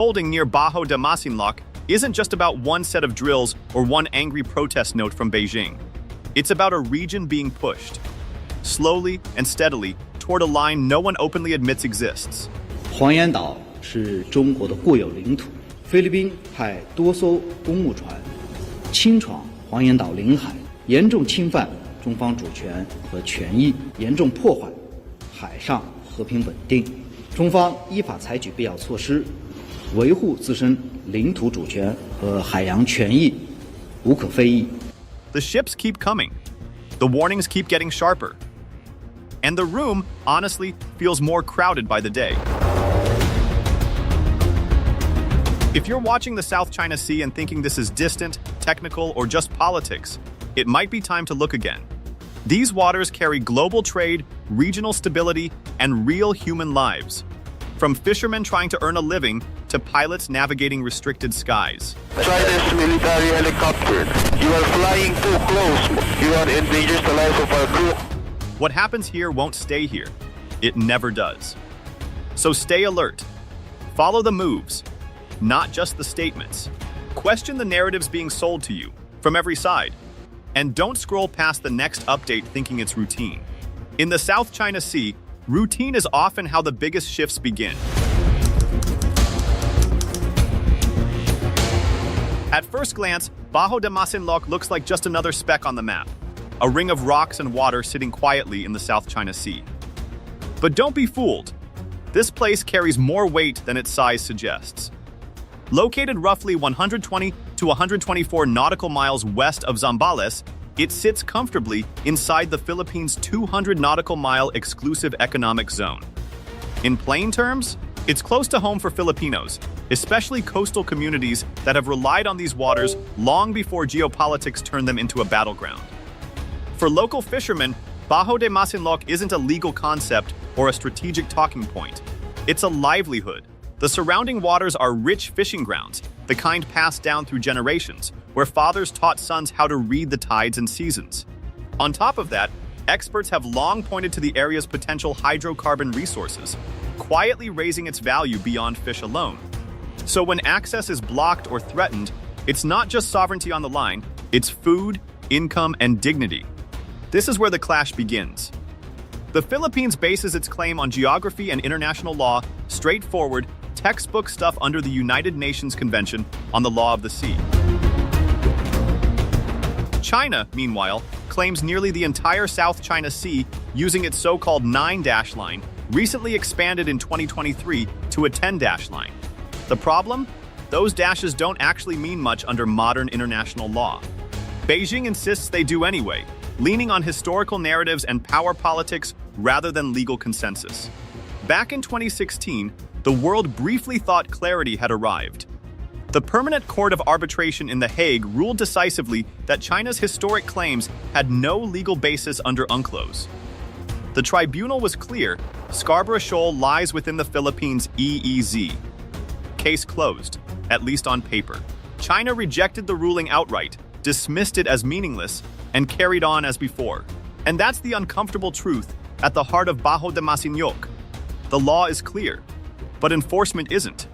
Holding near Bajo de Masinloc isn't just about one set of drills or one angry protest note from Beijing. It's about a region being pushed, slowly and steadily, toward a line no one openly admits exists. 黄岩岛是中国的固有领土，菲律宾派多艘公务船侵闯黄岩岛领海，严重侵犯中方主权和权益，严重破坏海上和平稳定。中方依法采取必要措施，维护自身领土主权和海洋权益，无可非议。 The ships keep coming. The warnings keep getting sharper. And the room, honestly, feels more crowded by the day. If you're watching the South China Sea and thinking this is distant, technical, or just politics, it might be time to look again. These waters carry global trade, regional stability, and real human lives. From fishermen trying to earn a living to pilots navigating restricted skies. China's military helicopter. You are flying too close. You are endangering the life of our crew. What happens here won't stay here. It never does. So stay alert. Follow the moves, not just the statements. Question the narratives being sold to you from every side. And don't scroll past the next update thinking it's routine. In the South China Sea, routine is often how the biggest shifts begin. At first glance, Bajo de Masinloc looks like just another speck on the map, a ring of rocks and water sitting quietly in the South China Sea. But don't be fooled. This place carries more weight than its size suggests. Located roughly 120 to 124 nautical miles west of Zambales, it sits comfortably inside the Philippines' 200 nautical mile exclusive economic zone. In plain terms, it's close to home for Filipinos, especially coastal communities that have relied on these waters long before geopolitics turned them into a battleground. For local fishermen, Bajo de Masinloc isn't a legal concept or a strategic talking point. It's a livelihood. The surrounding waters are rich fishing grounds, the kind passed down through generations, where fathers taught sons how to read the tides and seasons. On top of that, experts have long pointed to the area's potential hydrocarbon resources, quietly raising its value beyond fish alone. So when access is blocked or threatened, it's not just sovereignty on the line, it's food, income, and dignity. This is where the clash begins. The Philippines bases its claim on geography and international law, straightforward, textbook stuff under the United Nations Convention on the Law of the Sea. China, meanwhile, claims nearly the entire South China Sea using its so-called 9-dash line, recently expanded in 2023 to a 10-dash line. The problem? Those dashes don't actually mean much under modern international law. Beijing insists they do anyway, leaning on historical narratives and power politics rather than legal consensus. Back in 2016, the world briefly thought clarity had arrived. The Permanent Court of Arbitration in The Hague ruled decisively that China's historic claims had no legal basis under UNCLOS. The tribunal was clear: Scarborough Shoal lies within the Philippines' EEZ. Case closed, at least on paper. China rejected the ruling outright, dismissed it as meaningless, and carried on as before. And that's the uncomfortable truth at the heart of Bajo de Masinloc. The law is clear, but enforcement isn't.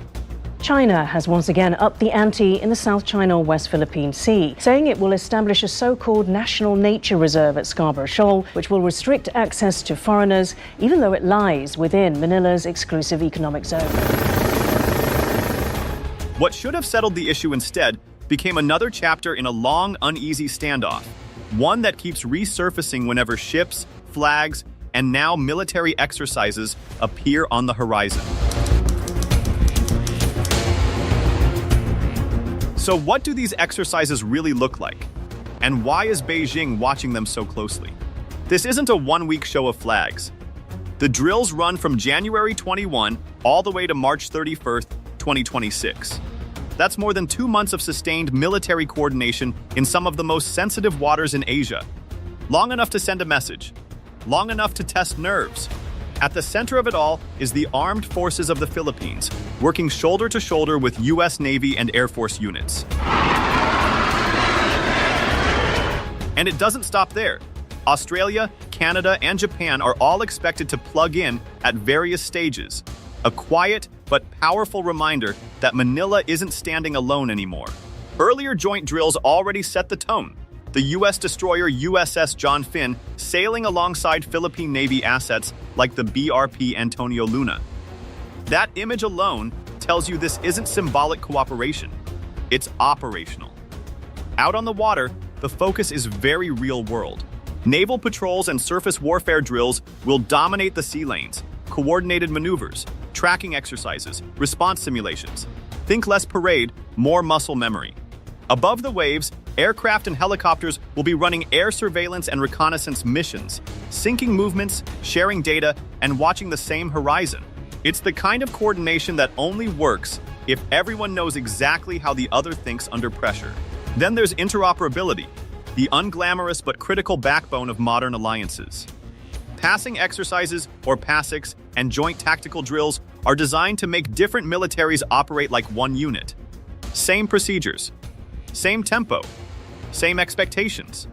China has once again upped the ante in the South China West Philippine Sea, saying it will establish a so-called national nature reserve at Scarborough Shoal, which will restrict access to foreigners, even though it lies within Manila's exclusive economic zone. What should have settled the issue instead became another chapter in a long, uneasy standoff, one that keeps resurfacing whenever ships, flags, and now military exercises appear on the horizon. So what do these exercises really look like? And why is Beijing watching them so closely? This isn't a one-week show of flags. The drills run from January 21 all the way to March 31st, 2026. That's more than 2 months of sustained military coordination in some of the most sensitive waters in Asia. Long enough to send a message. Long enough to test nerves. At the center of it all is the armed forces of the Philippines, working shoulder to shoulder with U.S. Navy and Air Force units. And it doesn't stop there. Australia, Canada, and Japan are all expected to plug in at various stages. A quiet but powerful reminder that Manila isn't standing alone anymore. Earlier joint drills already set the tone. The U.S. destroyer USS John Finn sailing alongside Philippine Navy assets like the BRP Antonio Luna. That image alone tells you this isn't symbolic cooperation. It's operational. Out on the water, the focus is very real world. Naval patrols and surface warfare drills will dominate the sea lanes. Coordinated maneuvers, tracking exercises, response simulations. Think less parade, more muscle memory. Above the waves, aircraft and helicopters will be running air surveillance and reconnaissance missions, syncing movements, sharing data, and watching the same horizon. It's the kind of coordination that only works if everyone knows exactly how the other thinks under pressure. Then there's interoperability, the unglamorous but critical backbone of modern alliances. Passing exercises, or PASICs, and joint tactical drills are designed to make different militaries operate like one unit. Same procedures, same tempo, same expectations.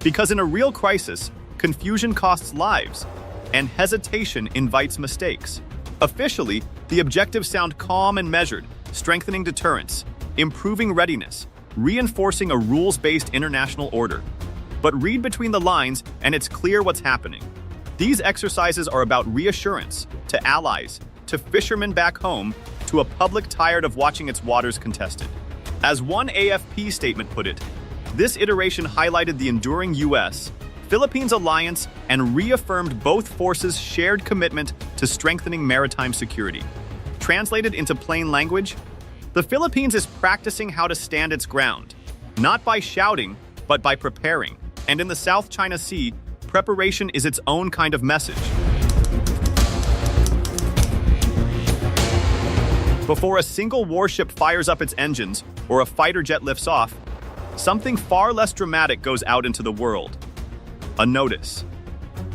Because in a real crisis, confusion costs lives, and hesitation invites mistakes. Officially, the objectives sound calm and measured, strengthening deterrence, improving readiness, reinforcing a rules-based international order. But read between the lines, and it's clear what's happening. These exercises are about reassurance to allies, to fishermen back home, to a public tired of watching its waters contested. As one AFP statement put it, this iteration highlighted the enduring U.S. Philippines alliance and reaffirmed both forces' shared commitment to strengthening maritime security. Translated into plain language, the Philippines is practicing how to stand its ground, not by shouting, but by preparing. And in the South China Sea, preparation is its own kind of message. Before a single warship fires up its engines or a fighter jet lifts off, something far less dramatic goes out into the world. A notice.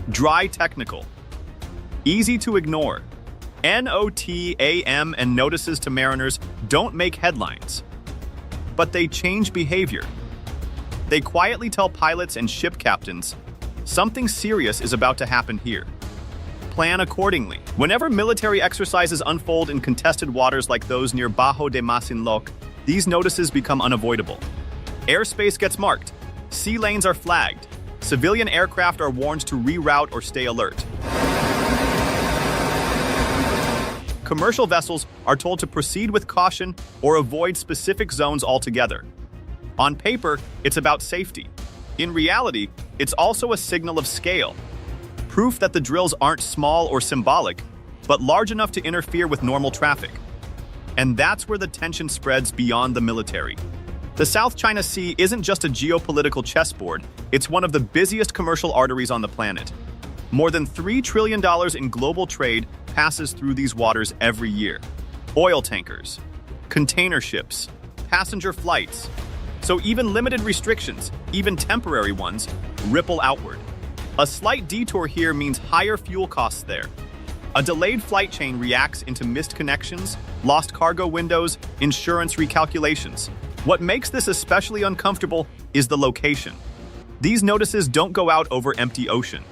Dry technical. Easy to ignore. NOTAM and notices to mariners don't make headlines, but they change behavior. They quietly tell pilots and ship captains, something serious is about to happen here. Plan accordingly. Whenever military exercises unfold in contested waters like those near Bajo de Masinloc, these notices become unavoidable. Airspace gets marked. Sea lanes are flagged. Civilian aircraft are warned to reroute or stay alert. Commercial vessels are told to proceed with caution or avoid specific zones altogether. On paper, it's about safety. In reality, it's also a signal of scale. Proof that the drills aren't small or symbolic, but large enough to interfere with normal traffic. And that's where the tension spreads beyond the military. The South China Sea isn't just a geopolitical chessboard, it's one of the busiest commercial arteries on the planet. More than $3 trillion in global trade passes through these waters every year. Oil tankers, container ships, passenger flights. So even limited restrictions, even temporary ones, ripple outward. A slight detour here means higher fuel costs there. A delayed flight chain reacts into missed connections, lost cargo windows, insurance recalculations. What makes this especially uncomfortable is the location. These notices don't go out over empty ocean.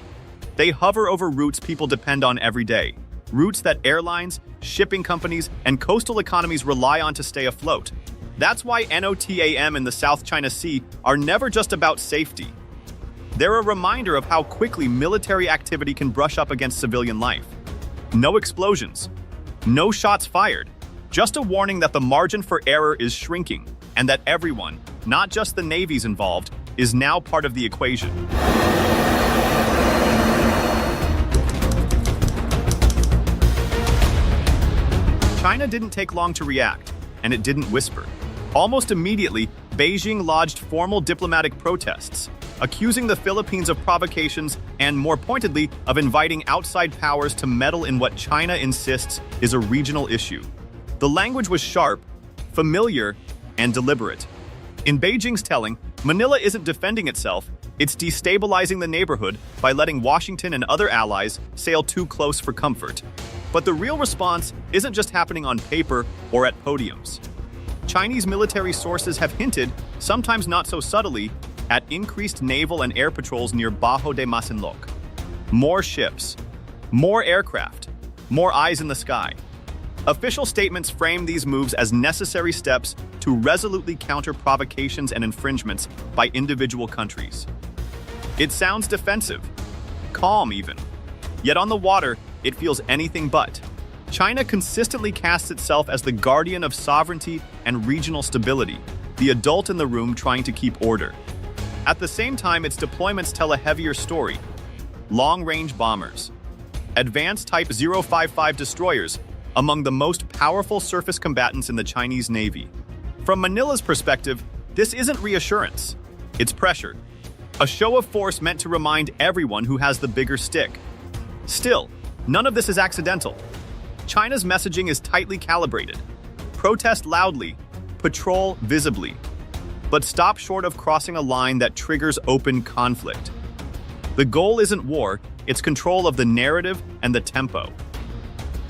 They hover over routes people depend on every day. Routes that airlines, shipping companies, and coastal economies rely on to stay afloat. That's why NOTAM in the South China Sea are never just about safety. They're a reminder of how quickly military activity can brush up against civilian life. No explosions, no shots fired, just a warning that the margin for error is shrinking and that everyone, not just the navies involved, is now part of the equation. China didn't take long to react, and it didn't whisper. Almost immediately, Beijing lodged formal diplomatic protests, accusing the Philippines of provocations and, more pointedly, of inviting outside powers to meddle in what China insists is a regional issue. The language was sharp, familiar, and deliberate. In Beijing's telling, Manila isn't defending itself, it's destabilizing the neighborhood by letting Washington and other allies sail too close for comfort. But the real response isn't just happening on paper or at podiums. Chinese military sources have hinted, sometimes not so subtly, at increased naval and air patrols near Bajo de Masinloc. More ships, more aircraft, more eyes in the sky. Official statements frame these moves as necessary steps to resolutely counter provocations and infringements by individual countries. It sounds defensive, calm even. Yet on the water, it feels anything but. China consistently casts itself as the guardian of sovereignty and regional stability, the adult in the room trying to keep order. At the same time, its deployments tell a heavier story. Long-range bombers, advanced Type 055 destroyers, among the most powerful surface combatants in the Chinese Navy. From Manila's perspective, this isn't reassurance, it's pressure. A show of force meant to remind everyone who has the bigger stick. Still, none of this is accidental. China's messaging is tightly calibrated. Protest loudly, patrol visibly, but stop short of crossing a line that triggers open conflict. The goal isn't war, it's control of the narrative and the tempo.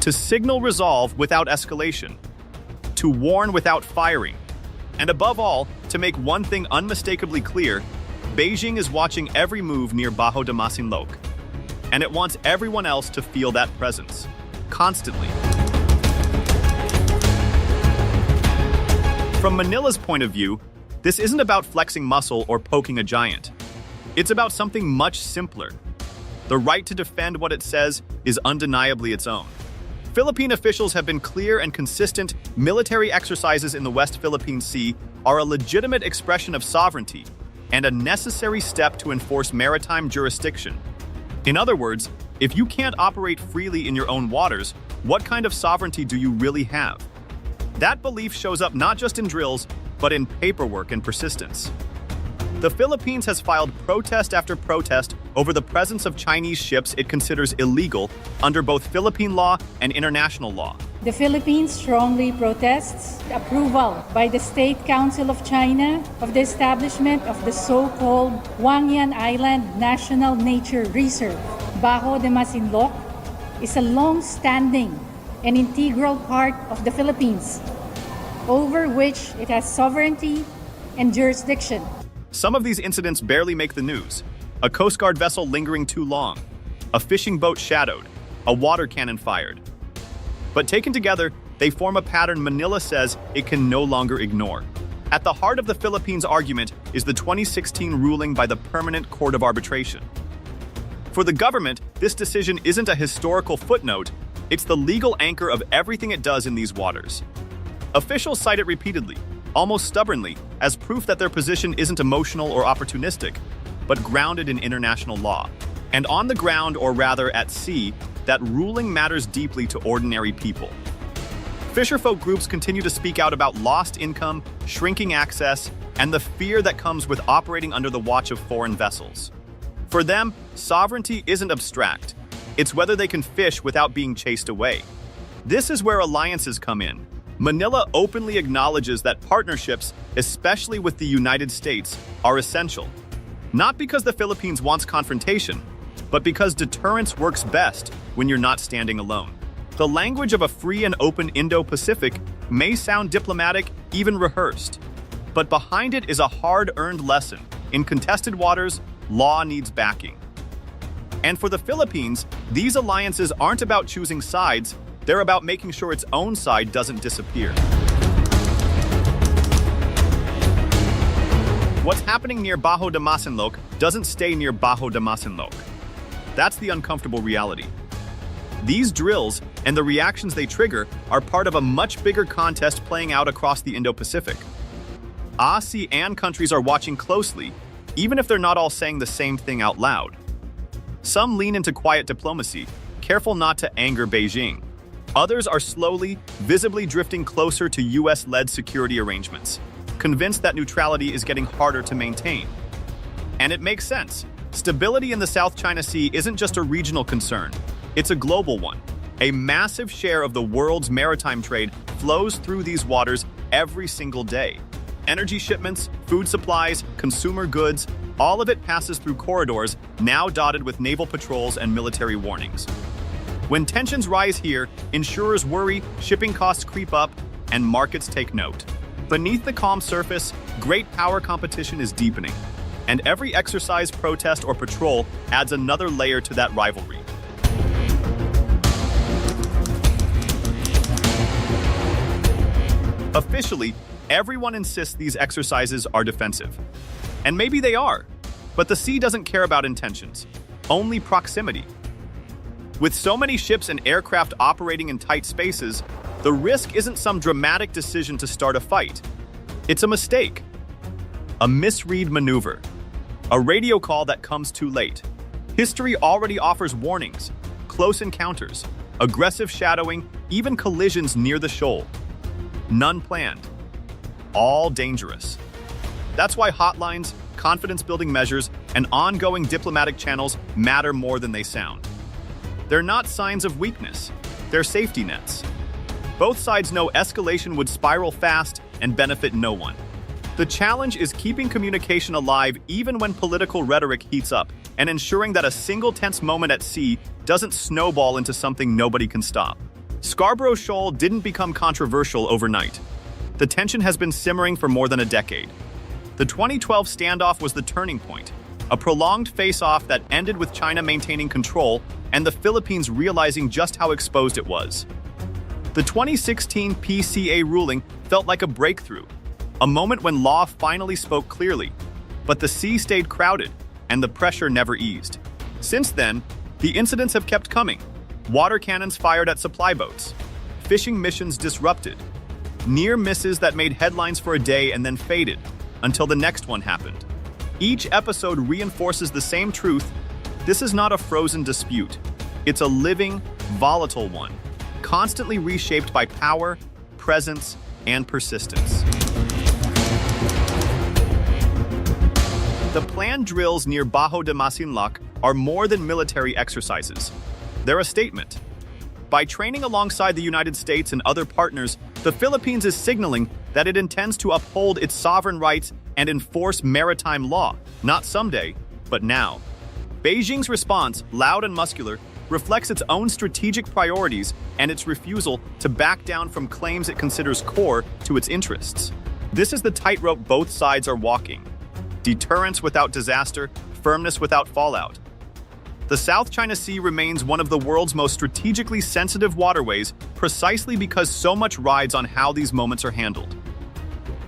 To signal resolve without escalation, to warn without firing, and above all, to make one thing unmistakably clear, Beijing is watching every move near Bajo de Masinloc, and it wants everyone else to feel that presence, constantly. From Manila's point of view, this isn't about flexing muscle or poking a giant. It's about something much simpler. The right to defend what it says is undeniably its own. Philippine officials have been clear and consistent. Military exercises in the West Philippine Sea are a legitimate expression of sovereignty and a necessary step to enforce maritime jurisdiction. In other words, if you can't operate freely in your own waters, what kind of sovereignty do you really have? That belief shows up not just in drills, but in paperwork and persistence. The Philippines has filed protest after protest over the presence of Chinese ships it considers illegal under both Philippine law and international law. The Philippines strongly protests approval by the State Council of China of the establishment of the so-called Huangyan Island National Nature Reserve. Bajo de Masinloc is a long-standing and integral part of the Philippines, over which it has sovereignty and jurisdiction. Some of these incidents barely make the news. A Coast Guard vessel lingering too long, a fishing boat shadowed, a water cannon fired. But taken together, they form a pattern Manila says it can no longer ignore. At the heart of the Philippines' argument is the 2016 ruling by the Permanent Court of Arbitration. For the government, this decision isn't a historical footnote, it's the legal anchor of everything it does in these waters. Officials cite it repeatedly, almost stubbornly, as proof that their position isn't emotional or opportunistic, but grounded in international law. And on the ground, or rather at sea, that ruling matters deeply to ordinary people. Fisherfolk groups continue to speak out about lost income, shrinking access, and the fear that comes with operating under the watch of foreign vessels. For them, sovereignty isn't abstract. It's whether they can fish without being chased away. This is where alliances come in. Manila openly acknowledges that partnerships, especially with the United States, are essential. Not because the Philippines wants confrontation, but because deterrence works best when you're not standing alone. The language of a free and open Indo-Pacific may sound diplomatic, even rehearsed, but behind it is a hard-earned lesson. In contested waters, law needs backing. And for the Philippines, these alliances aren't about choosing sides, they're about making sure its own side doesn't disappear. What's happening near Bajo de Masinloc doesn't stay near Bajo de Masinloc. That's the uncomfortable reality. These drills and the reactions they trigger are part of a much bigger contest playing out across the Indo-Pacific. ASEAN countries are watching closely, even if they're not all saying the same thing out loud. Some lean into quiet diplomacy, careful not to anger Beijing. Others are slowly, visibly drifting closer to US-led security arrangements, convinced that neutrality is getting harder to maintain. And it makes sense. Stability in the South China Sea isn't just a regional concern, it's a global one. A massive share of the world's maritime trade flows through these waters every single day. Energy shipments, food supplies, consumer goods, all of it passes through corridors now dotted with naval patrols and military warnings. When tensions rise here, insurers worry, shipping costs creep up, and markets take note. Beneath the calm surface, great power competition is deepening, and every exercise, protest, or patrol adds another layer to that rivalry. Officially, everyone insists these exercises are defensive. And maybe they are, but the sea doesn't care about intentions, only proximity. With so many ships and aircraft operating in tight spaces, the risk isn't some dramatic decision to start a fight. It's a mistake, a misread maneuver, a radio call that comes too late. History already offers warnings, close encounters, aggressive shadowing, even collisions near the shoal. None planned, all dangerous. That's why hotlines, confidence-building measures, and ongoing diplomatic channels matter more than they sound. They're not signs of weakness, they're safety nets. Both sides know escalation would spiral fast and benefit no one. The challenge is keeping communication alive even when political rhetoric heats up, and ensuring that a single tense moment at sea doesn't snowball into something nobody can stop. Scarborough Shoal didn't become controversial overnight. The tension has been simmering for more than a decade. The 2012 standoff was the turning point, a prolonged face-off that ended with China maintaining control and the Philippines realizing just how exposed it was. The 2016 PCA ruling felt like a breakthrough, a moment when law finally spoke clearly, but the sea stayed crowded and the pressure never eased. Since then, the incidents have kept coming. Water cannons fired at supply boats, fishing missions disrupted, near misses that made headlines for a day and then faded until the next one happened. Each episode reinforces the same truth: this is not a frozen dispute. It's a living, volatile one, constantly reshaped by power, presence, and persistence. The planned drills near Bajo de Masinloc are more than military exercises. They're a statement. By training alongside the United States and other partners, the Philippines is signaling that it intends to uphold its sovereign rights and enforce maritime law, not someday, but now. Beijing's response, loud and muscular, reflects its own strategic priorities and its refusal to back down from claims it considers core to its interests. This is the tightrope both sides are walking. Deterrence without disaster, firmness without fallout. The South China Sea remains one of the world's most strategically sensitive waterways precisely because so much rides on how these moments are handled.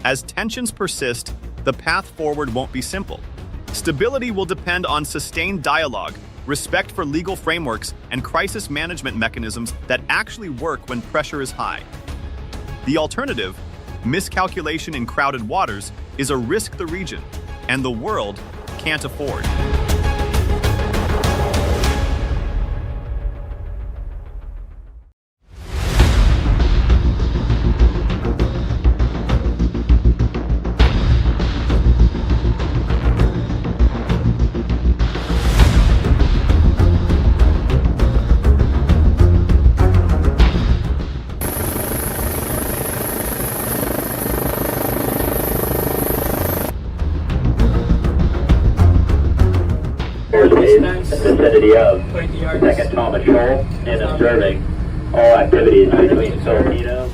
As tensions persist, the path forward won't be simple. Stability will depend on sustained dialogue, respect for legal frameworks, and crisis management mechanisms that actually work when pressure is high. The alternative, miscalculation in crowded waters, is a risk the region and the world can't afford. In the vicinity of Second Thomas Shoal and observing all activities between Filipino.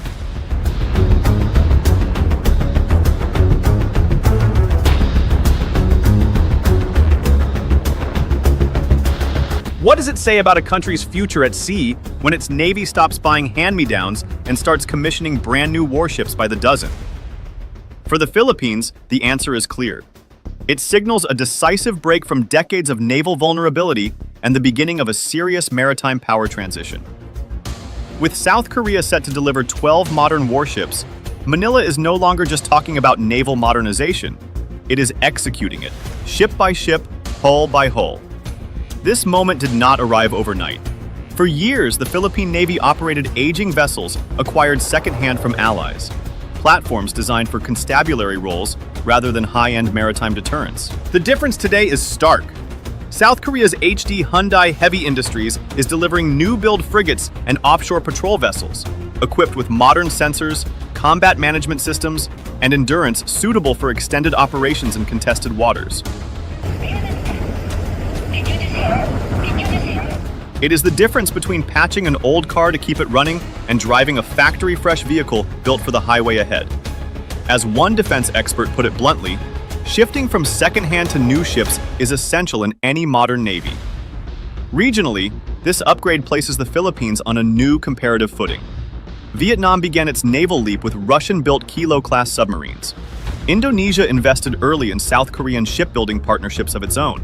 What does it say about a country's future at sea when its navy stops buying hand-me-downs and starts commissioning brand new warships by the dozen? For the Philippines, the answer is clear. It signals a decisive break from decades of naval vulnerability and the beginning of a serious maritime power transition. With South Korea set to deliver 12 modern warships, Manila is no longer just talking about naval modernization. It is executing it, ship by ship, hull by hull. This moment did not arrive overnight. For years, the Philippine Navy operated aging vessels acquired secondhand from allies, platforms designed for constabulary roles rather than high-end maritime deterrence. The difference today is stark. South Korea's HD Hyundai Heavy Industries is delivering new-build frigates and offshore patrol vessels, equipped with modern sensors, combat management systems, and endurance suitable for extended operations in contested waters. It is the difference between patching an old car to keep it running and driving a factory-fresh vehicle built for the highway ahead. As one defense expert put it bluntly, shifting from second-hand to new ships is essential in any modern navy. Regionally, this upgrade places the Philippines on a new comparative footing. Vietnam began its naval leap with Russian-built Kilo-class submarines. Indonesia invested early in South Korean shipbuilding partnerships of its own.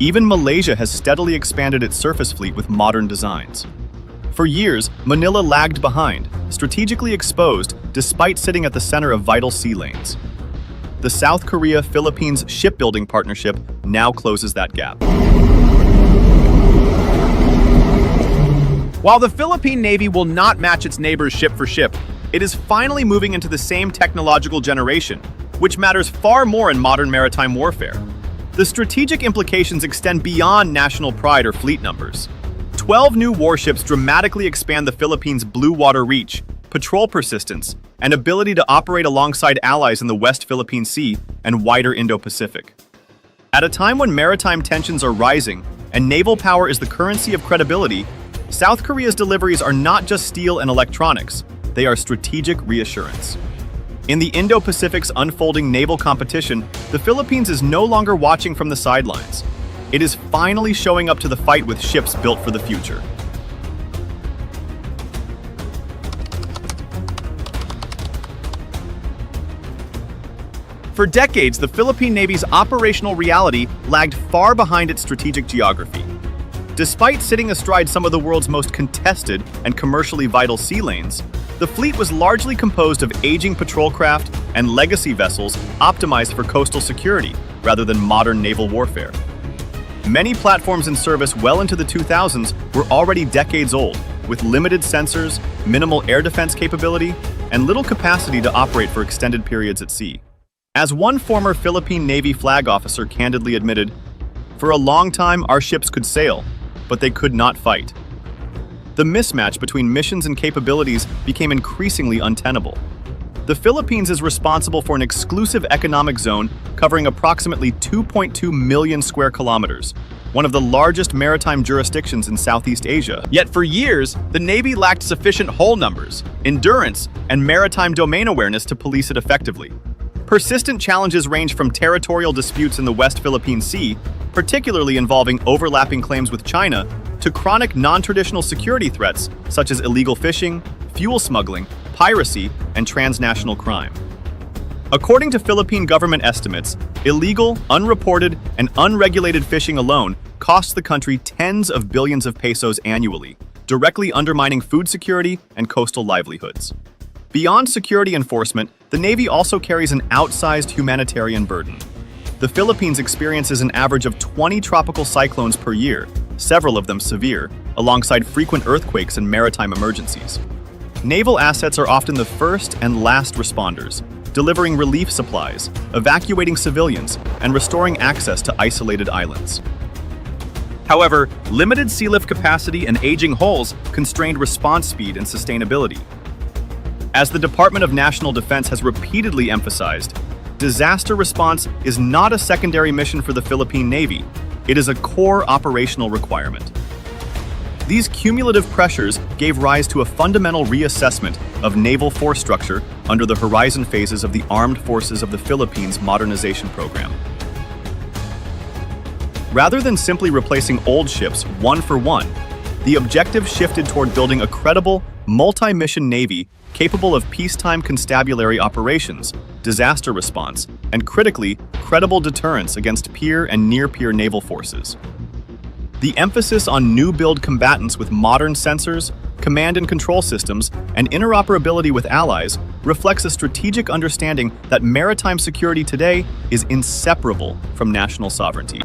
Even Malaysia has steadily expanded its surface fleet with modern designs. For years, Manila lagged behind, strategically exposed despite sitting at the center of vital sea lanes. The South Korea-Philippines shipbuilding partnership now closes that gap. While the Philippine Navy will not match its neighbors ship for ship, it is finally moving into the same technological generation, which matters far more in modern maritime warfare. The strategic implications extend beyond national pride or fleet numbers. 12 new warships dramatically expand the Philippines' blue water reach, patrol persistence, and ability to operate alongside allies in the West Philippine Sea and wider Indo-Pacific. At a time when maritime tensions are rising and naval power is the currency of credibility, South Korea's deliveries are not just steel and electronics, they are strategic reassurance. In the Indo-Pacific's unfolding naval competition, the Philippines is no longer watching from the sidelines. It is finally showing up to the fight with ships built for the future. For decades, the Philippine Navy's operational reality lagged far behind its strategic geography. Despite sitting astride some of the world's most contested and commercially vital sea lanes, the fleet was largely composed of aging patrol craft and legacy vessels optimized for coastal security rather than modern naval warfare. Many platforms in service well into the 2000s were already decades old, with limited sensors, minimal air defense capability, and little capacity to operate for extended periods at sea. As one former Philippine Navy flag officer candidly admitted, "For a long time our ships could sail, but they could not fight." The mismatch between missions and capabilities became increasingly untenable. The Philippines is responsible for an exclusive economic zone covering approximately 2.2 million square kilometers, one of the largest maritime jurisdictions in Southeast Asia. Yet for years, the Navy lacked sufficient hull numbers, endurance, and maritime domain awareness to police it effectively. Persistent challenges range from territorial disputes in the West Philippine Sea, particularly involving overlapping claims with China, to chronic non-traditional security threats such as illegal fishing, fuel smuggling, piracy, and transnational crime. According to Philippine government estimates, illegal, unreported, and unregulated fishing alone costs the country tens of billions of pesos annually, directly undermining food security and coastal livelihoods. Beyond security enforcement, the Navy also carries an outsized humanitarian burden. The Philippines experiences an average of 20 tropical cyclones per year, several of them severe, alongside frequent earthquakes and maritime emergencies. Naval assets are often the first and last responders, delivering relief supplies, evacuating civilians, and restoring access to isolated islands. However, limited sea lift capacity and aging hulls constrained response speed and sustainability. As the Department of National Defense has repeatedly emphasized, disaster response is not a secondary mission for the Philippine Navy, it is a core operational requirement. These cumulative pressures gave rise to a fundamental reassessment of naval force structure under the horizon phases of the Armed Forces of the Philippines Modernization Program. Rather than simply replacing old ships one for one, the objective shifted toward building a credible, multi-mission Navy capable of peacetime constabulary operations, disaster response, and critically, credible deterrence against peer and near-peer naval forces. The emphasis on new-build combatants with modern sensors, command and control systems, and interoperability with allies reflects a strategic understanding that maritime security today is inseparable from national sovereignty.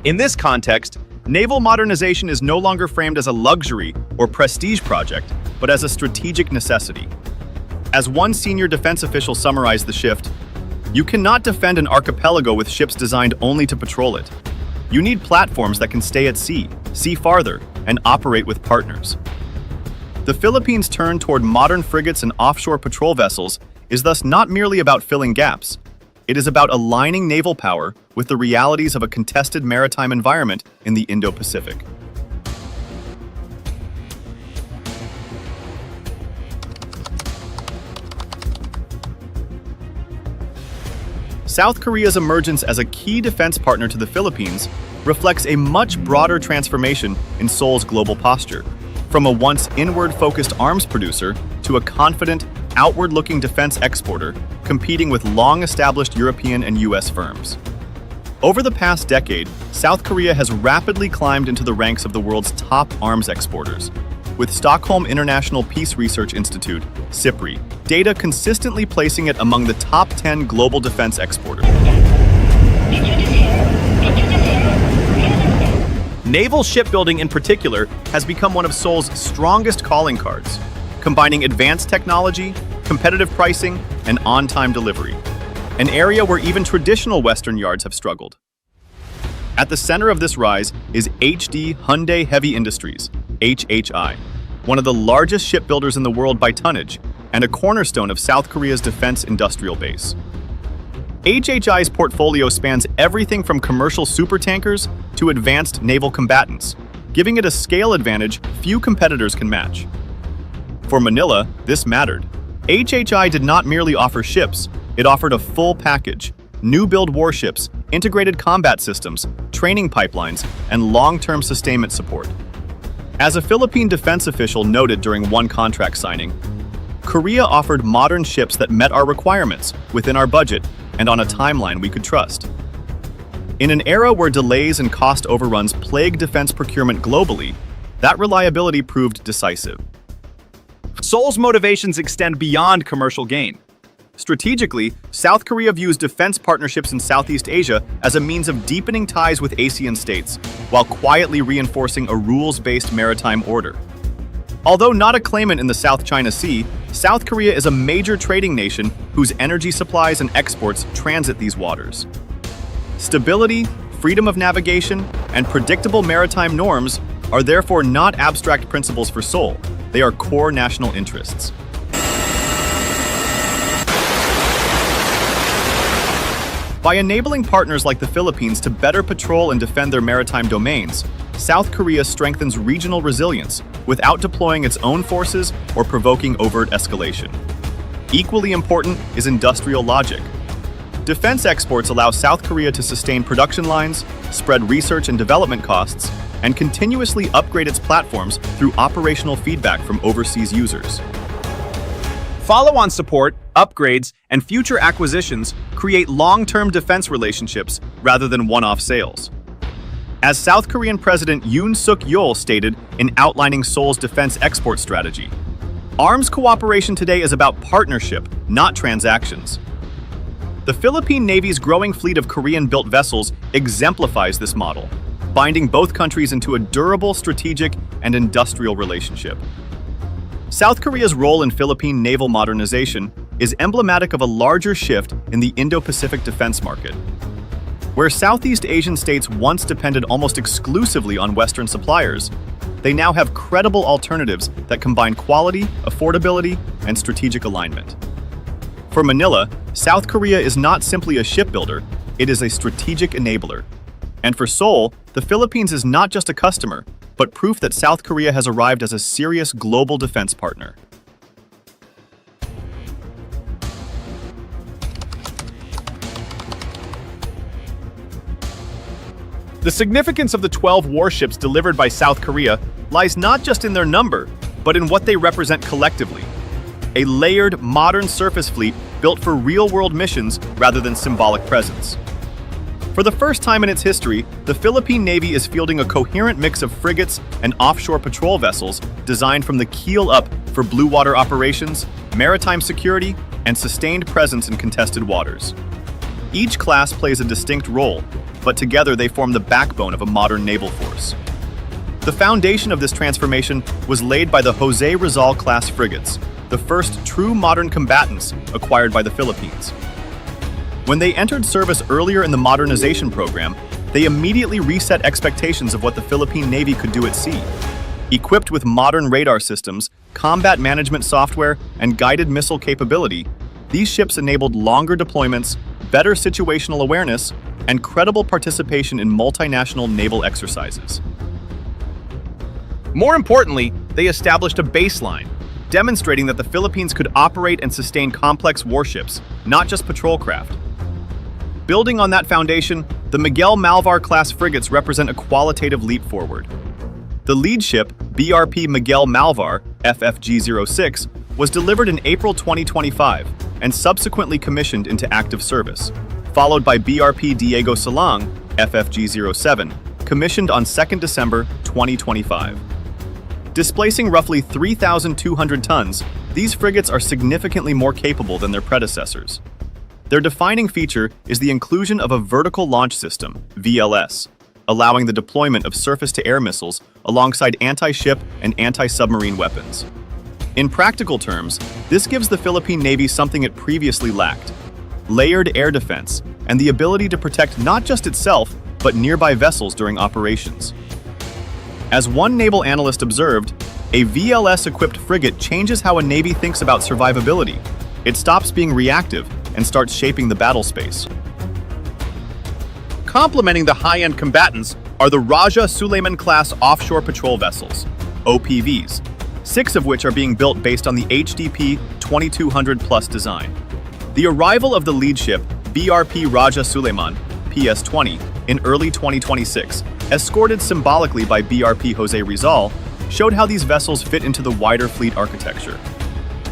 In this context, naval modernization is no longer framed as a luxury or prestige project, but as a strategic necessity. As one senior defense official summarized the shift, "You cannot defend an archipelago with ships designed only to patrol it. You need platforms that can stay at sea, see farther, and operate with partners." The Philippines' turn toward modern frigates and offshore patrol vessels is thus not merely about filling gaps. It is about aligning naval power with the realities of a contested maritime environment in the Indo-Pacific. South Korea's emergence as a key defense partner to the Philippines reflects a much broader transformation in Seoul's global posture, from a once inward-focused arms producer to a confident, outward-looking defense exporter competing with long-established European and US firms. Over the past decade, South Korea has rapidly climbed into the ranks of the world's top arms exporters, with Stockholm International Peace Research Institute, SIPRI, data consistently placing it among the top 10 global defense exporters. Naval shipbuilding in particular has become one of Seoul's strongest calling cards, combining advanced technology, competitive pricing, and on-time delivery, an area where even traditional Western yards have struggled. At the center of this rise is HD Hyundai Heavy Industries, HHI, one of the largest shipbuilders in the world by tonnage and a cornerstone of South Korea's defense industrial base. HHI's portfolio spans everything from commercial supertankers to advanced naval combatants, giving it a scale advantage few competitors can match. For Manila, this mattered. HHI did not merely offer ships, it offered a full package: new-build warships, integrated combat systems, training pipelines, and long-term sustainment support. As a Philippine defense official noted during one contract signing, Korea offered modern ships that met our requirements, within our budget, and on a timeline we could trust. In an era where delays and cost overruns plague defense procurement globally, that reliability proved decisive. Seoul's motivations extend beyond commercial gain. Strategically, South Korea views defense partnerships in Southeast Asia as a means of deepening ties with ASEAN states, while quietly reinforcing a rules-based maritime order. Although not a claimant in the South China Sea, South Korea is a major trading nation whose energy supplies and exports transit these waters. Stability, freedom of navigation, and predictable maritime norms are therefore not abstract principles for Seoul. They are core national interests. By enabling partners like the Philippines to better patrol and defend their maritime domains, South Korea strengthens regional resilience without deploying its own forces or provoking overt escalation. Equally important is industrial logic. Defense exports allow South Korea to sustain production lines, spread research and development costs, and continuously upgrade its platforms through operational feedback from overseas users. Follow-on support, upgrades, and future acquisitions create long-term defense relationships rather than one-off sales. As South Korean President Yoon Suk-yeol stated in outlining Seoul's defense export strategy, arms cooperation today is about partnership, not transactions. The Philippine Navy's growing fleet of Korean-built vessels exemplifies this model, binding both countries into a durable strategic and industrial relationship. South Korea's role in Philippine naval modernization is emblematic of a larger shift in the Indo-Pacific defense market. Where Southeast Asian states once depended almost exclusively on Western suppliers, they now have credible alternatives that combine quality, affordability, and strategic alignment. For Manila, South Korea is not simply a shipbuilder, it is a strategic enabler. And for Seoul, the Philippines is not just a customer, but proof that South Korea has arrived as a serious global defense partner. The significance of the 12 warships delivered by South Korea lies not just in their number, but in what they represent collectively. A layered, modern surface fleet built for real-world missions rather than symbolic presence. For the first time in its history, the Philippine Navy is fielding a coherent mix of frigates and offshore patrol vessels designed from the keel up for blue water operations, maritime security, and sustained presence in contested waters. Each class plays a distinct role, but together they form the backbone of a modern naval force. The foundation of this transformation was laid by the Jose Rizal class frigates, the first true modern combatants acquired by the Philippines. When they entered service earlier in the modernization program, they immediately reset expectations of what the Philippine Navy could do at sea. Equipped with modern radar systems, combat management software, and guided missile capability, these ships enabled longer deployments, better situational awareness, and credible participation in multinational naval exercises. More importantly, they established a baseline, demonstrating that the Philippines could operate and sustain complex warships, not just patrol craft. Building on that foundation, the Miguel Malvar-class frigates represent a qualitative leap forward. The lead ship, BRP Miguel Malvar, FFG-06, was delivered in April 2025 and subsequently commissioned into active service, followed by BRP Diego Salang, FFG-07, commissioned on 2 December 2025. Displacing roughly 3,200 tons, these frigates are significantly more capable than their predecessors. Their defining feature is the inclusion of a vertical launch system, VLS, allowing the deployment of surface-to-air missiles alongside anti-ship and anti-submarine weapons. In practical terms, this gives the Philippine Navy something it previously lacked: layered air defense and the ability to protect not just itself, but nearby vessels during operations. As one naval analyst observed, a VLS-equipped frigate changes how a Navy thinks about survivability. It stops being reactive and starts shaping the battle space. Complementing the high-end combatants are the Raja Suleiman-class offshore patrol vessels, OPVs, 6 of which are being built based on the HDP 2200+ design. The arrival of the lead ship, BRP Raja Suleiman, PS-20, in early 2026, escorted symbolically by BRP Jose Rizal, showed how these vessels fit into the wider fleet architecture.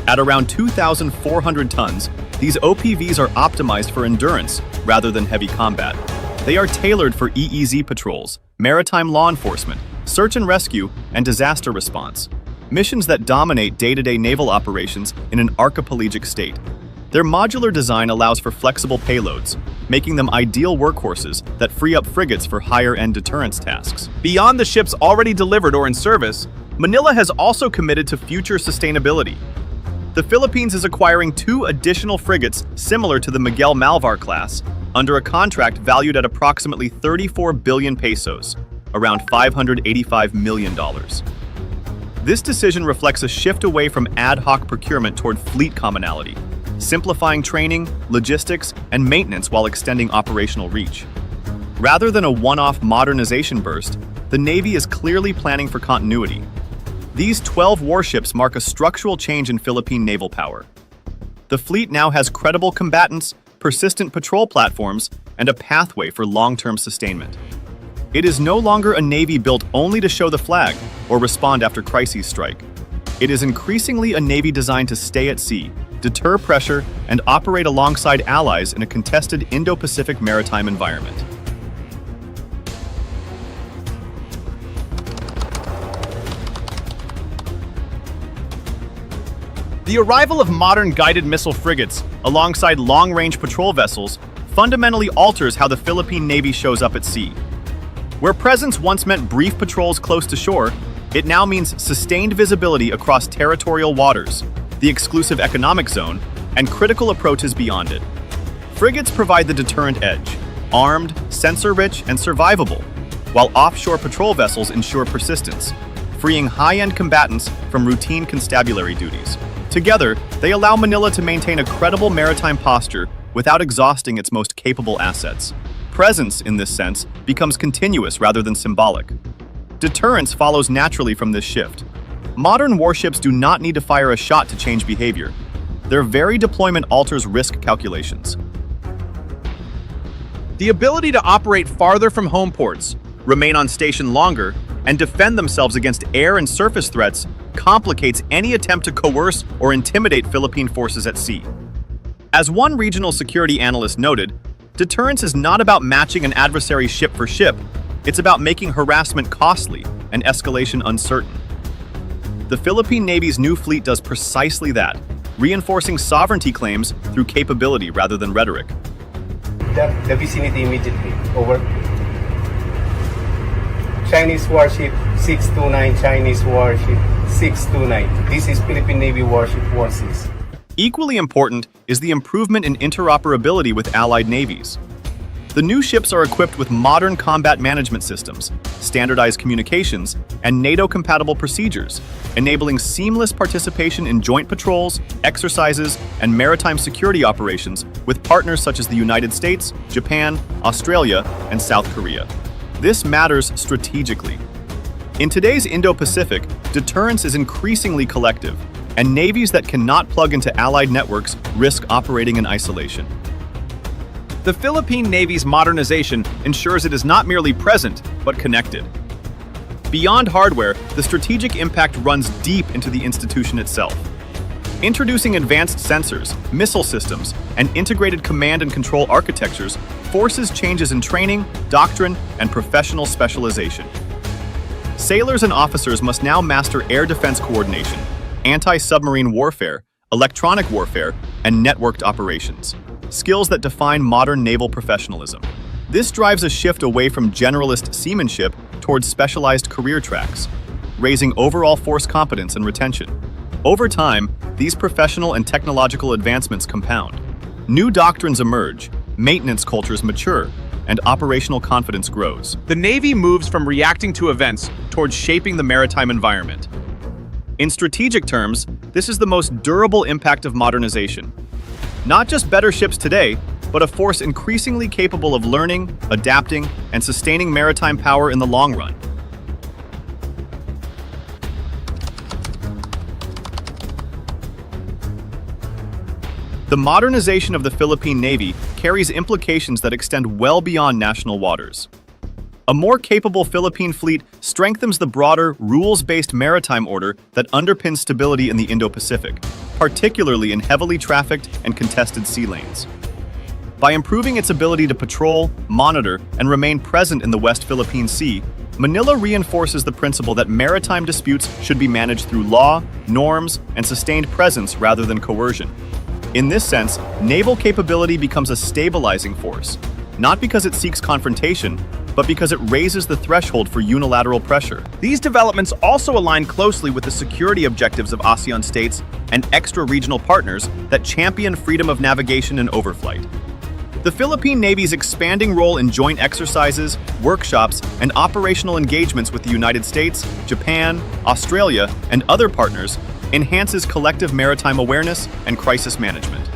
At around 2,400 tons, these OPVs are optimized for endurance rather than heavy combat. They are tailored for EEZ patrols, maritime law enforcement, search and rescue, and disaster response, missions that dominate day-to-day naval operations in an archipelagic state. Their modular design allows for flexible payloads, making them ideal workhorses that free up frigates for higher-end deterrence tasks. Beyond the ships already delivered or in service, Manila has also committed to future sustainability. The Philippines is acquiring 2 additional frigates similar to the Miguel Malvar class under a contract valued at approximately 34 billion pesos, around $585 million. This decision reflects a shift away from ad hoc procurement toward fleet commonality, simplifying training, logistics, and maintenance while extending operational reach. Rather than a one-off modernization burst, the Navy is clearly planning for continuity. These 12 warships mark a structural change in Philippine naval power. The fleet now has credible combatants, persistent patrol platforms, and a pathway for long-term sustainment. It is no longer a Navy built only to show the flag or respond after crises strike. It is increasingly a Navy designed to stay at sea, deter pressure, and operate alongside allies in a contested Indo-Pacific maritime environment. The arrival of modern guided missile frigates alongside long-range patrol vessels fundamentally alters how the Philippine Navy shows up at sea. Where presence once meant brief patrols close to shore, it now means sustained visibility across territorial waters, the exclusive economic zone, and critical approaches beyond it. Frigates provide the deterrent edge, armed, sensor-rich, and survivable, while offshore patrol vessels ensure persistence, freeing high-end combatants from routine constabulary duties. Together, they allow Manila to maintain a credible maritime posture without exhausting its most capable assets. Presence, in this sense, becomes continuous rather than symbolic. Deterrence follows naturally from this shift. Modern warships do not need to fire a shot to change behavior. Their very deployment alters risk calculations. The ability to operate farther from home ports, remain on station longer, and defend themselves against air and surface threats complicates any attempt to coerce or intimidate Philippine forces at sea. As one regional security analyst noted, deterrence is not about matching an adversary ship for ship, it's about making harassment costly and escalation uncertain. The Philippine Navy's new fleet does precisely that, reinforcing sovereignty claims through capability rather than rhetoric. The vicinity immediately. Over. Chinese warship 629, Chinese warship 629. This is Philippine Navy warship 16. Equally important is the improvement in interoperability with allied navies. The new ships are equipped with modern combat management systems, standardized communications, and NATO-compatible procedures, enabling seamless participation in joint patrols, exercises, and maritime security operations with partners such as the United States, Japan, Australia, and South Korea. This matters strategically. In today's Indo-Pacific, deterrence is increasingly collective, and navies that cannot plug into allied networks risk operating in isolation. The Philippine Navy's modernization ensures it is not merely present, but connected. Beyond hardware, the strategic impact runs deep into the institution itself. Introducing advanced sensors, missile systems, and integrated command and control architectures forces changes in training, doctrine, and professional specialization. Sailors and officers must now master air defense coordination, anti-submarine warfare, electronic warfare, and networked operations, skills that define modern naval professionalism. This drives a shift away from generalist seamanship towards specialized career tracks, raising overall force competence and retention. Over time, these professional and technological advancements compound. New doctrines emerge, maintenance cultures mature, and operational confidence grows. The Navy moves from reacting to events towards shaping the maritime environment. In strategic terms, this is the most durable impact of modernization. Not just better ships today, but a force increasingly capable of learning, adapting, and sustaining maritime power in the long run. The modernization of the Philippine Navy carries implications that extend well beyond national waters. A more capable Philippine fleet strengthens the broader, rules-based maritime order that underpins stability in the Indo-Pacific, particularly in heavily trafficked and contested sea lanes. By improving its ability to patrol, monitor, and remain present in the West Philippine Sea, Manila reinforces the principle that maritime disputes should be managed through law, norms, and sustained presence rather than coercion. In this sense, naval capability becomes a stabilizing force, not because it seeks confrontation, but because it raises the threshold for unilateral pressure. These developments also align closely with the security objectives of ASEAN states and extra-regional partners that champion freedom of navigation and overflight. The Philippine Navy's expanding role in joint exercises, workshops, and operational engagements with the United States, Japan, Australia, and other partners enhances collective maritime awareness and crisis management.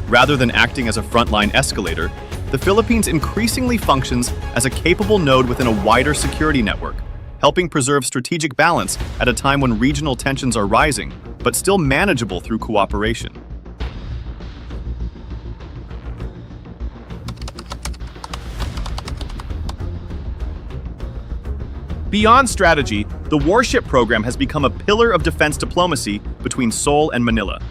Rather than acting as a frontline escalator, the Philippines increasingly functions as a capable node within a wider security network, helping preserve strategic balance at a time when regional tensions are rising, but still manageable through cooperation. Beyond strategy, the warship program has become a pillar of defense diplomacy between Seoul and Manila.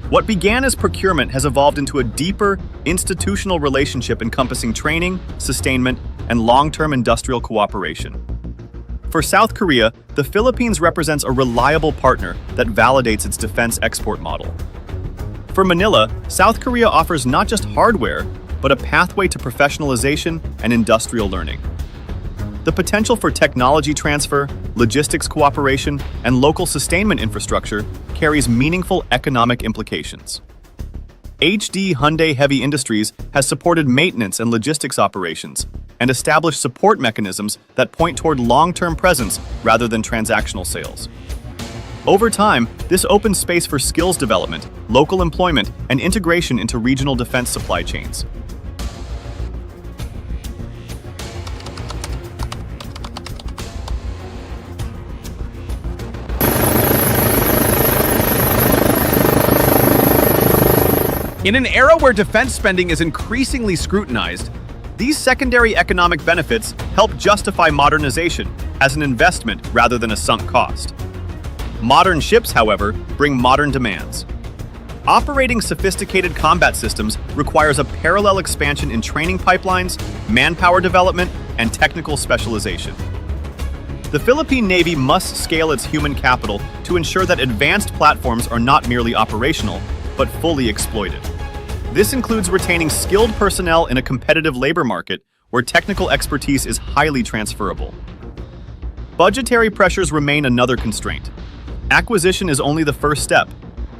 What began as procurement has evolved into a deeper, institutional relationship encompassing training, sustainment, and long-term industrial cooperation. For South Korea, the Philippines represents a reliable partner that validates its defense export model. For Manila, South Korea offers not just hardware, but a pathway to professionalization and industrial learning. The potential for technology transfer, logistics cooperation, and local sustainment infrastructure carries meaningful economic implications. HD Hyundai Heavy Industries has supported maintenance and logistics operations and established support mechanisms that point toward long-term presence rather than transactional sales. Over time, this opens space for skills development, local employment, and integration into regional defense supply chains. In an era where defense spending is increasingly scrutinized, these secondary economic benefits help justify modernization as an investment rather than a sunk cost. Modern ships, however, bring modern demands. Operating sophisticated combat systems requires a parallel expansion in training pipelines, manpower development, and technical specialization. The Philippine Navy must scale its human capital to ensure that advanced platforms are not merely operational, but fully exploited. This includes retaining skilled personnel in a competitive labor market where technical expertise is highly transferable. Budgetary pressures remain another constraint. Acquisition is only the first step.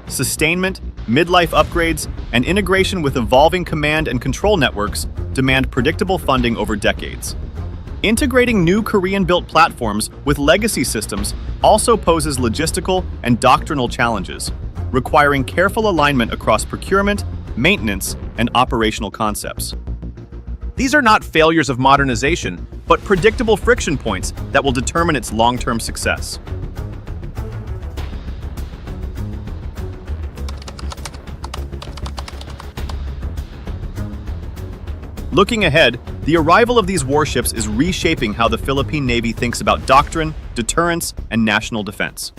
Sustainment, midlife upgrades, and integration with evolving command and control networks demand predictable funding over decades. Integrating new Korean-built platforms with legacy systems also poses logistical and doctrinal challenges, requiring careful alignment across procurement, maintenance, and operational concepts. These are not failures of modernization, but predictable friction points that will determine its long-term success. Looking ahead, the arrival of these warships is reshaping how the Philippine Navy thinks about doctrine, deterrence, and national defense.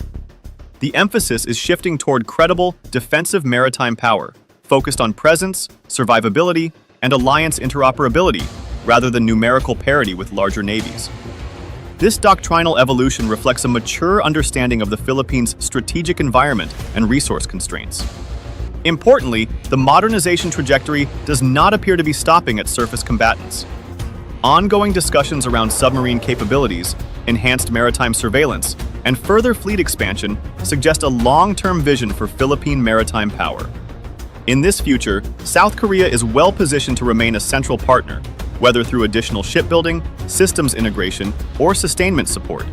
The emphasis is shifting toward credible, defensive maritime power, focused on presence, survivability, and alliance interoperability, rather than numerical parity with larger navies. This doctrinal evolution reflects a mature understanding of the Philippines' strategic environment and resource constraints. Importantly, the modernization trajectory does not appear to be stopping at surface combatants. Ongoing discussions around submarine capabilities, enhanced maritime surveillance, and further fleet expansion suggest a long-term vision for Philippine maritime power. In this future, South Korea is well-positioned to remain a central partner, whether through additional shipbuilding, systems integration, or sustainment support.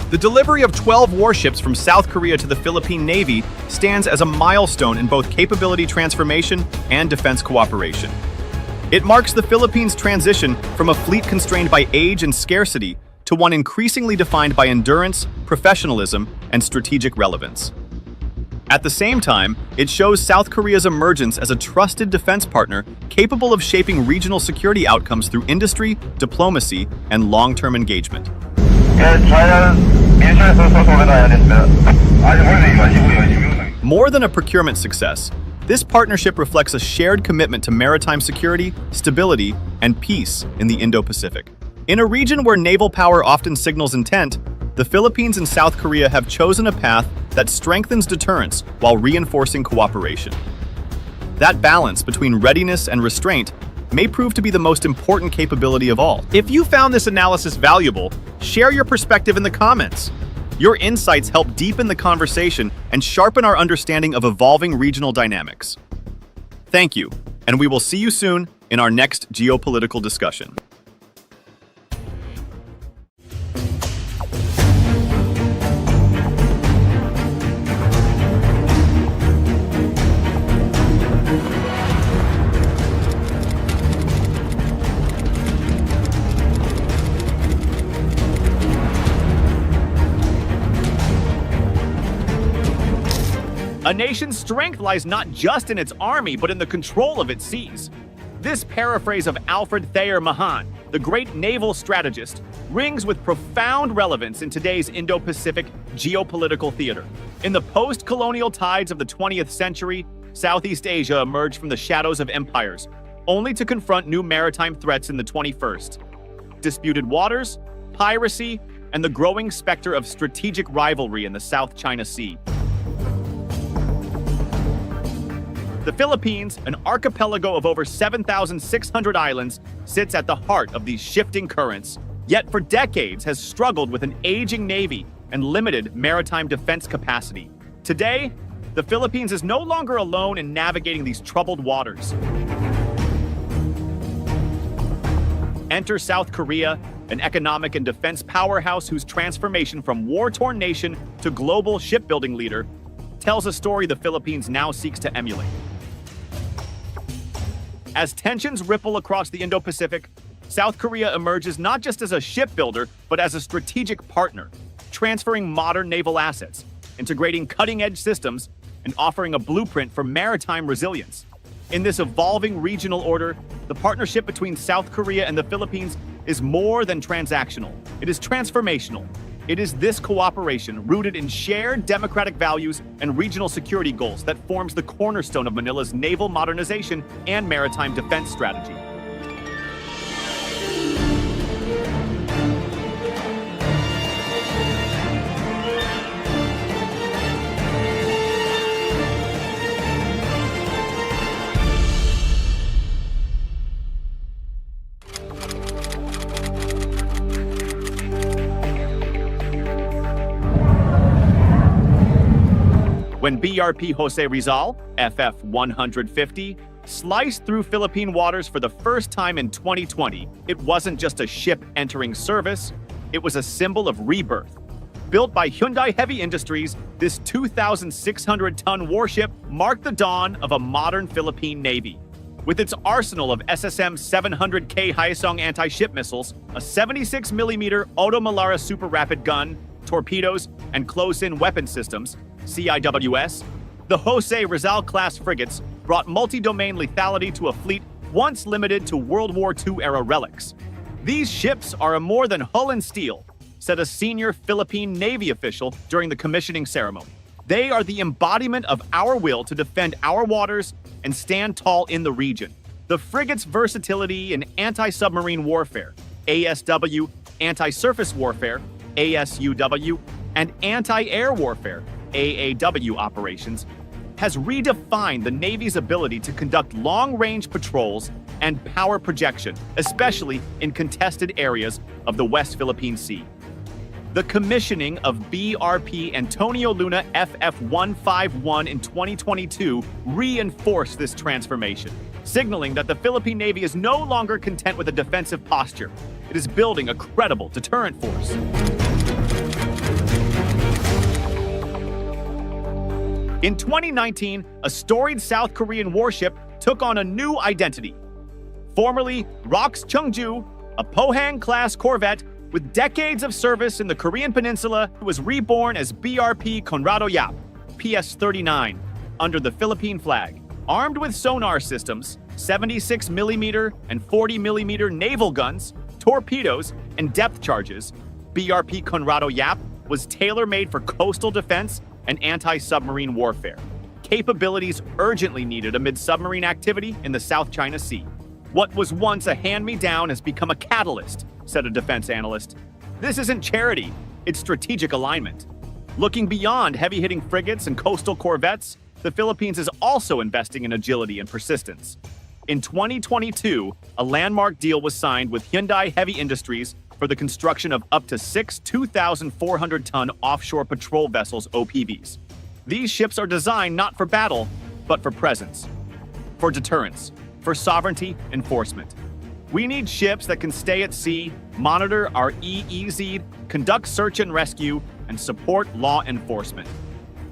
The delivery of 12 warships from South Korea to the Philippine Navy stands as a milestone in both capability transformation and defense cooperation. It marks the Philippines' transition from a fleet constrained by age and scarcity to one increasingly defined by endurance, professionalism, and strategic relevance. At the same time, it shows South Korea's emergence as a trusted defense partner capable of shaping regional security outcomes through industry, diplomacy, and long-term engagement. More than a procurement success, this partnership reflects a shared commitment to maritime security, stability, and peace in the Indo-Pacific. In a region where naval power often signals intent, the Philippines and South Korea have chosen a path that strengthens deterrence while reinforcing cooperation. That balance between readiness and restraint may prove to be the most important capability of all. If you found this analysis valuable, share your perspective in the comments. Your insights help deepen the conversation and sharpen our understanding of evolving regional dynamics. Thank you, and we will see you soon in our next geopolitical discussion. A nation's strength lies not just in its army, but in the control of its seas. This paraphrase of Alfred Thayer Mahan, the great naval strategist, rings with profound relevance in today's Indo-Pacific geopolitical theater. In the post-colonial tides of the 20th century, Southeast Asia emerged from the shadows of empires, only to confront new maritime threats in the 21st. Disputed waters, piracy, and the growing specter of strategic rivalry in the South China Sea. The Philippines, an archipelago of over 7,600 islands, sits at the heart of these shifting currents, yet for decades has struggled with an aging navy and limited maritime defense capacity. Today, the Philippines is no longer alone in navigating these troubled waters. Enter South Korea, an economic and defense powerhouse whose transformation from war-torn nation to global shipbuilding leader tells a story the Philippines now seeks to emulate. As tensions ripple across the Indo-Pacific, South Korea emerges not just as a shipbuilder, but as a strategic partner, transferring modern naval assets, integrating cutting-edge systems, and offering a blueprint for maritime resilience. In this evolving regional order, the partnership between South Korea and the Philippines is more than transactional. It is transformational. It is this cooperation, rooted in shared democratic values and regional security goals, that forms the cornerstone of Manila's naval modernization and maritime defense strategy. When BRP Jose Rizal, FF 150, sliced through Philippine waters for the first time in 2020, it wasn't just a ship entering service, it was a symbol of rebirth. Built by Hyundai Heavy Industries, this 2,600-ton warship marked the dawn of a modern Philippine Navy. With its arsenal of SSM 700K Hyosung anti-ship missiles, a 76mm Oto Melara super rapid gun, torpedoes, and close-in weapon systems, CIWS, the Jose Rizal-class frigates brought multi-domain lethality to a fleet once limited to World War II-era relics. These ships are more than hull and steel, said a senior Philippine Navy official during the commissioning ceremony. They are the embodiment of our will to defend our waters and stand tall in the region. The frigate's versatility in anti-submarine warfare, ASW, anti-surface warfare, ASUW, and anti-air warfare, AAW operations, has redefined the Navy's ability to conduct long-range patrols and power projection, especially in contested areas of the West Philippine Sea. The commissioning of BRP Antonio Luna FF151 in 2022 reinforced this transformation, signaling that the Philippine Navy is no longer content with a defensive posture. It is building a credible deterrent force. In 2019, a storied South Korean warship took on a new identity. Formerly ROKS Cheongju, a Pohang-class corvette with decades of service in the Korean Peninsula, was reborn as BRP Conrado Yap, PS-39, under the Philippine flag. Armed with sonar systems, 76mm and 40mm naval guns, torpedoes, and depth charges, BRP Conrado Yap was tailor-made for coastal defense and anti-submarine warfare, capabilities urgently needed amid submarine activity in the South China Sea. What was once a hand-me-down has become a catalyst, said a defense analyst. This isn't charity, it's strategic alignment. Looking beyond heavy-hitting frigates and coastal corvettes, the Philippines is also investing in agility and persistence. In 2022, a landmark deal was signed with Hyundai Heavy Industries for the construction of up to 6 2,400-ton offshore patrol vessels OPVs. These ships are designed not for battle, but for presence, for deterrence, for sovereignty enforcement. We need ships that can stay at sea, monitor our EEZ, conduct search and rescue, and support law enforcement.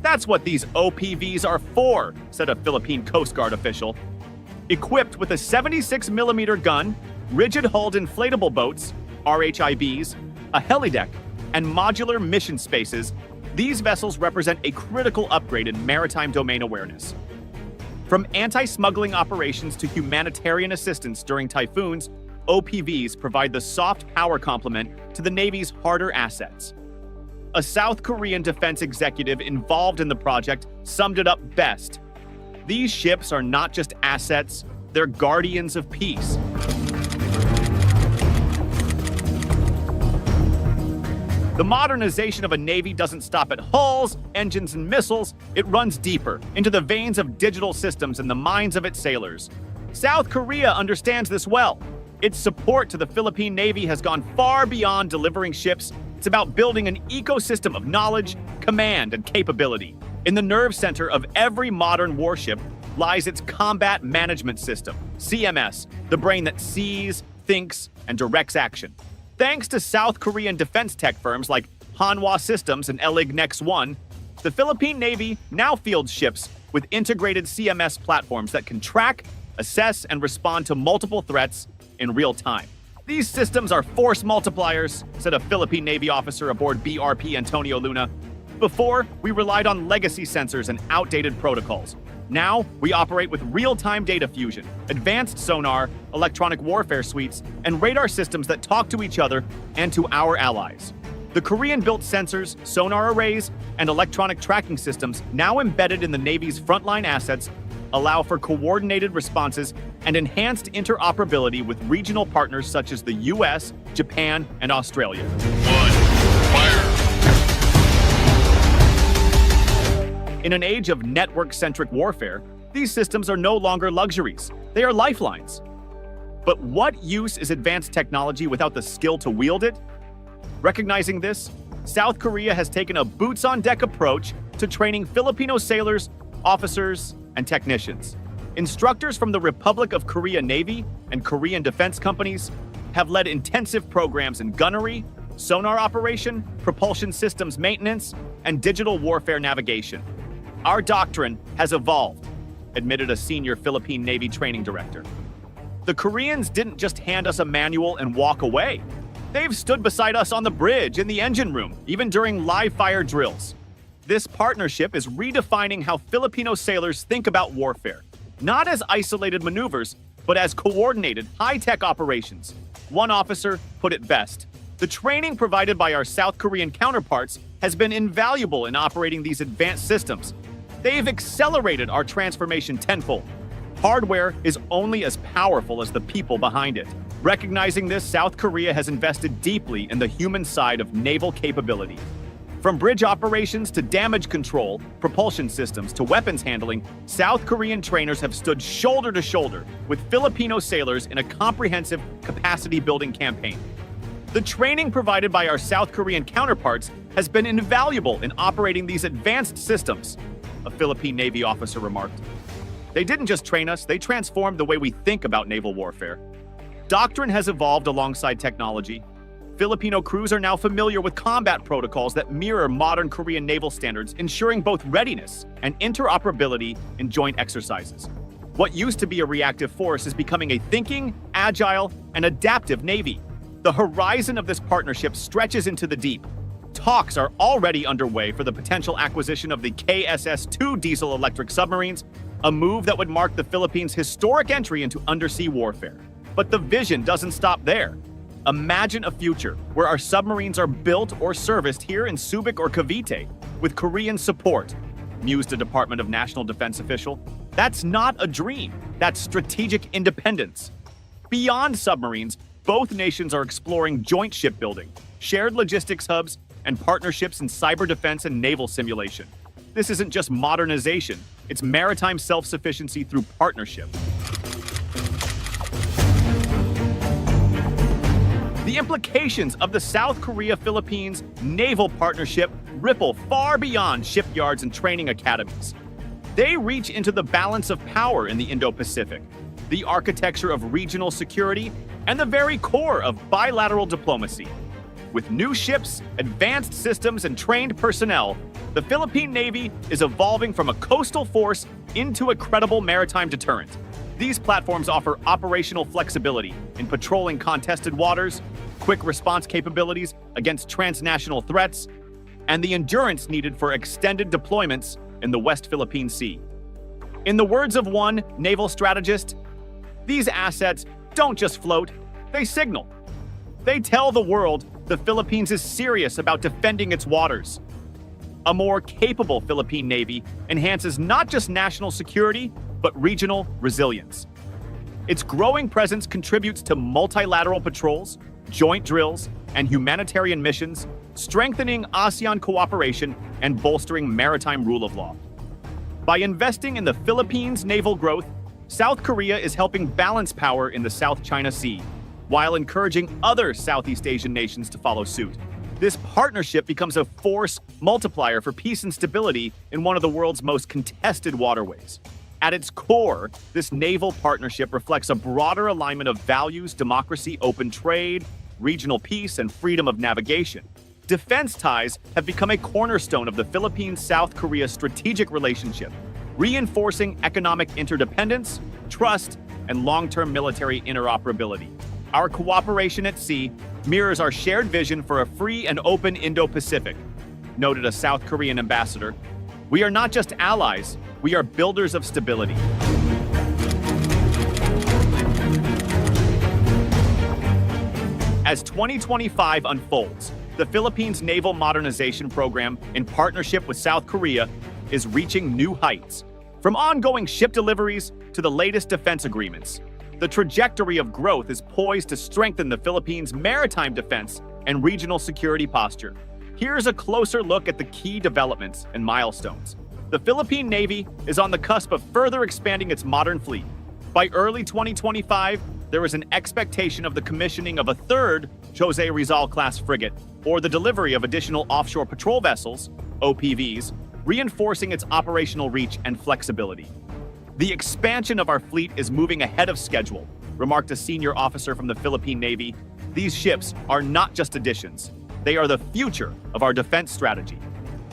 That's what these OPVs are for, said a Philippine Coast Guard official. Equipped with a 76mm gun, rigid-hulled inflatable boats, RHIBs, a helideck, and modular mission spaces, these vessels represent a critical upgrade in maritime domain awareness. From anti-smuggling operations to humanitarian assistance during typhoons, OPVs provide the soft power complement to the Navy's harder assets. A South Korean defense executive involved in the project summed it up best. These ships are not just assets, they're guardians of peace. The modernization of a Navy doesn't stop at hulls, engines, and missiles. It runs deeper, into the veins of digital systems and the minds of its sailors. South Korea understands this well. Its support to the Philippine Navy has gone far beyond delivering ships. It's about building an ecosystem of knowledge, command, and capability. In the nerve center of every modern warship lies its Combat Management System, CMS, the brain that sees, thinks, and directs action. Thanks to South Korean defense tech firms like Hanwha Systems and Elig Nex 1, the Philippine Navy now fields ships with integrated CMS platforms that can track, assess, and respond to multiple threats in real time. These systems are force multipliers, said a Philippine Navy officer aboard BRP Antonio Luna. Before, we relied on legacy sensors and outdated protocols. Now, we operate with real-time data fusion, advanced sonar, electronic warfare suites, and radar systems that talk to each other and to our allies. The Korean-built sensors, sonar arrays, and electronic tracking systems now embedded in the Navy's frontline assets allow for coordinated responses and enhanced interoperability with regional partners such as the US, Japan, and Australia. In an age of network-centric warfare, these systems are no longer luxuries. They are lifelines. But what use is advanced technology without the skill to wield it? Recognizing this, South Korea has taken a boots-on-deck approach to training Filipino sailors, officers, and technicians. Instructors from the Republic of Korea Navy and Korean defense companies have led intensive programs in gunnery, sonar operation, propulsion systems maintenance, and digital warfare navigation. Our doctrine has evolved, admitted a senior Philippine Navy training director. The Koreans didn't just hand us a manual and walk away. They've stood beside us on the bridge, in the engine room, even during live-fire drills. This partnership is redefining how Filipino sailors think about warfare, not as isolated maneuvers, but as coordinated, high-tech operations. One officer put it best: the training provided by our South Korean counterparts has been invaluable in operating these advanced systems. They've accelerated our transformation tenfold. Hardware is only as powerful as the people behind it. Recognizing this, South Korea has invested deeply in the human side of naval capability. From bridge operations to damage control, propulsion systems to weapons handling, South Korean trainers have stood shoulder to shoulder with Filipino sailors in a comprehensive capacity-building campaign. The training provided by our South Korean counterparts has been invaluable in operating these advanced systems, a Philippine Navy officer remarked. They didn't just train us, they transformed the way we think about naval warfare. Doctrine has evolved alongside technology. Filipino crews are now familiar with combat protocols that mirror modern Korean naval standards, ensuring both readiness and interoperability in joint exercises. What used to be a reactive force is becoming a thinking, agile, and adaptive Navy. The horizon of this partnership stretches into the deep. Talks are already underway for the potential acquisition of the KSS-2 diesel-electric submarines, a move that would mark the Philippines' historic entry into undersea warfare. But the vision doesn't stop there. Imagine a future where our submarines are built or serviced here in Subic or Cavite with Korean support, mused a Department of National Defense official. That's not a dream, that's strategic independence. Beyond submarines, both nations are exploring joint shipbuilding, shared logistics hubs, and partnerships in cyber defense and naval simulation. This isn't just modernization, it's maritime self-sufficiency through partnership. The implications of the South Korea-Philippines naval partnership ripple far beyond shipyards and training academies. They reach into the balance of power in the Indo-Pacific, the architecture of regional security, and the very core of bilateral diplomacy. With new ships, advanced systems, and trained personnel, the Philippine Navy is evolving from a coastal force into a credible maritime deterrent. These platforms offer operational flexibility in patrolling contested waters, quick response capabilities against transnational threats, and the endurance needed for extended deployments in the West Philippine Sea. In the words of one naval strategist, these assets don't just float, they signal. They tell the world the Philippines is serious about defending its waters. A more capable Philippine Navy enhances not just national security, but regional resilience. Its growing presence contributes to multilateral patrols, joint drills, and humanitarian missions, strengthening ASEAN cooperation and bolstering maritime rule of law. By investing in the Philippines' naval growth, South Korea is helping balance power in the South China Sea, while encouraging other Southeast Asian nations to follow suit. This partnership becomes a force multiplier for peace and stability in one of the world's most contested waterways. At its core, this naval partnership reflects a broader alignment of values, democracy, open trade, regional peace, and freedom of navigation. Defense ties have become a cornerstone of the Philippines-South Korea strategic relationship, reinforcing economic interdependence, trust, and long-term military interoperability. Our cooperation at sea mirrors our shared vision for a free and open Indo-Pacific, noted a South Korean ambassador. We are not just allies, we are builders of stability. As 2025 unfolds, the Philippines' naval modernization program, in partnership with South Korea, is reaching new heights. From ongoing ship deliveries to the latest defense agreements, the trajectory of growth is poised to strengthen the Philippines' maritime defense and regional security posture. Here's a closer look at the key developments and milestones. The Philippine Navy is on the cusp of further expanding its modern fleet. By early 2025, there is an expectation of the commissioning of a third Jose Rizal-class frigate, or the delivery of additional offshore patrol vessels, OPVs, reinforcing its operational reach and flexibility. The expansion of our fleet is moving ahead of schedule, remarked a senior officer from the Philippine Navy. These ships are not just additions, they are the future of our defense strategy.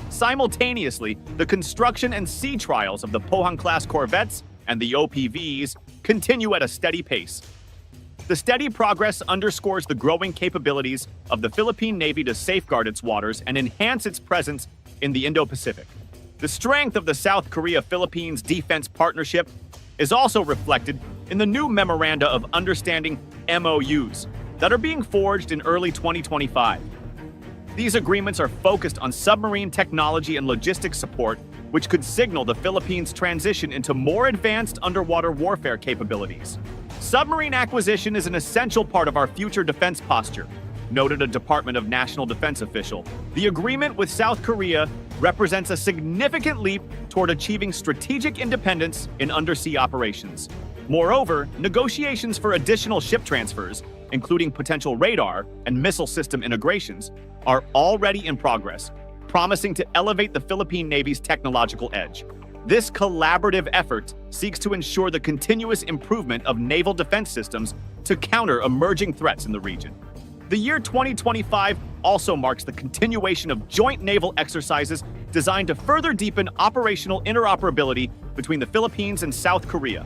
Simultaneously, the construction and sea trials of the Pohang-class corvettes and the OPVs continue at a steady pace. The steady progress underscores the growing capabilities of the Philippine Navy to safeguard its waters and enhance its presence in the Indo-Pacific. The strength of the South Korea-Philippines defense partnership is also reflected in the new Memoranda of Understanding MOUs that are being forged in early 2025. These agreements are focused on submarine technology and logistics support, which could signal the Philippines' transition into more advanced underwater warfare capabilities. Submarine acquisition is an essential part of our future defense posture, noted a Department of National Defense official. The agreement with South Korea represents a significant leap toward achieving strategic independence in undersea operations. Moreover, negotiations for additional ship transfers, including potential radar and missile system integrations, are already in progress, promising to elevate the Philippine Navy's technological edge. This collaborative effort seeks to ensure the continuous improvement of naval defense systems to counter emerging threats in the region. The year 2025 also marks the continuation of joint naval exercises designed to further deepen operational interoperability between the Philippines and South Korea.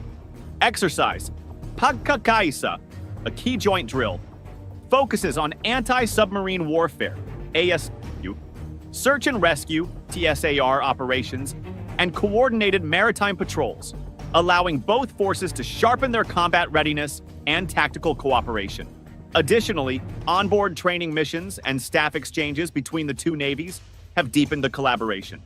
Exercise Pagkakaisa, a key joint drill, focuses on anti-submarine warfare, ASU, search and rescue, TSAR operations, and coordinated maritime patrols, allowing both forces to sharpen their combat readiness and tactical cooperation. Additionally, onboard training missions and staff exchanges between the two navies have deepened the collaboration.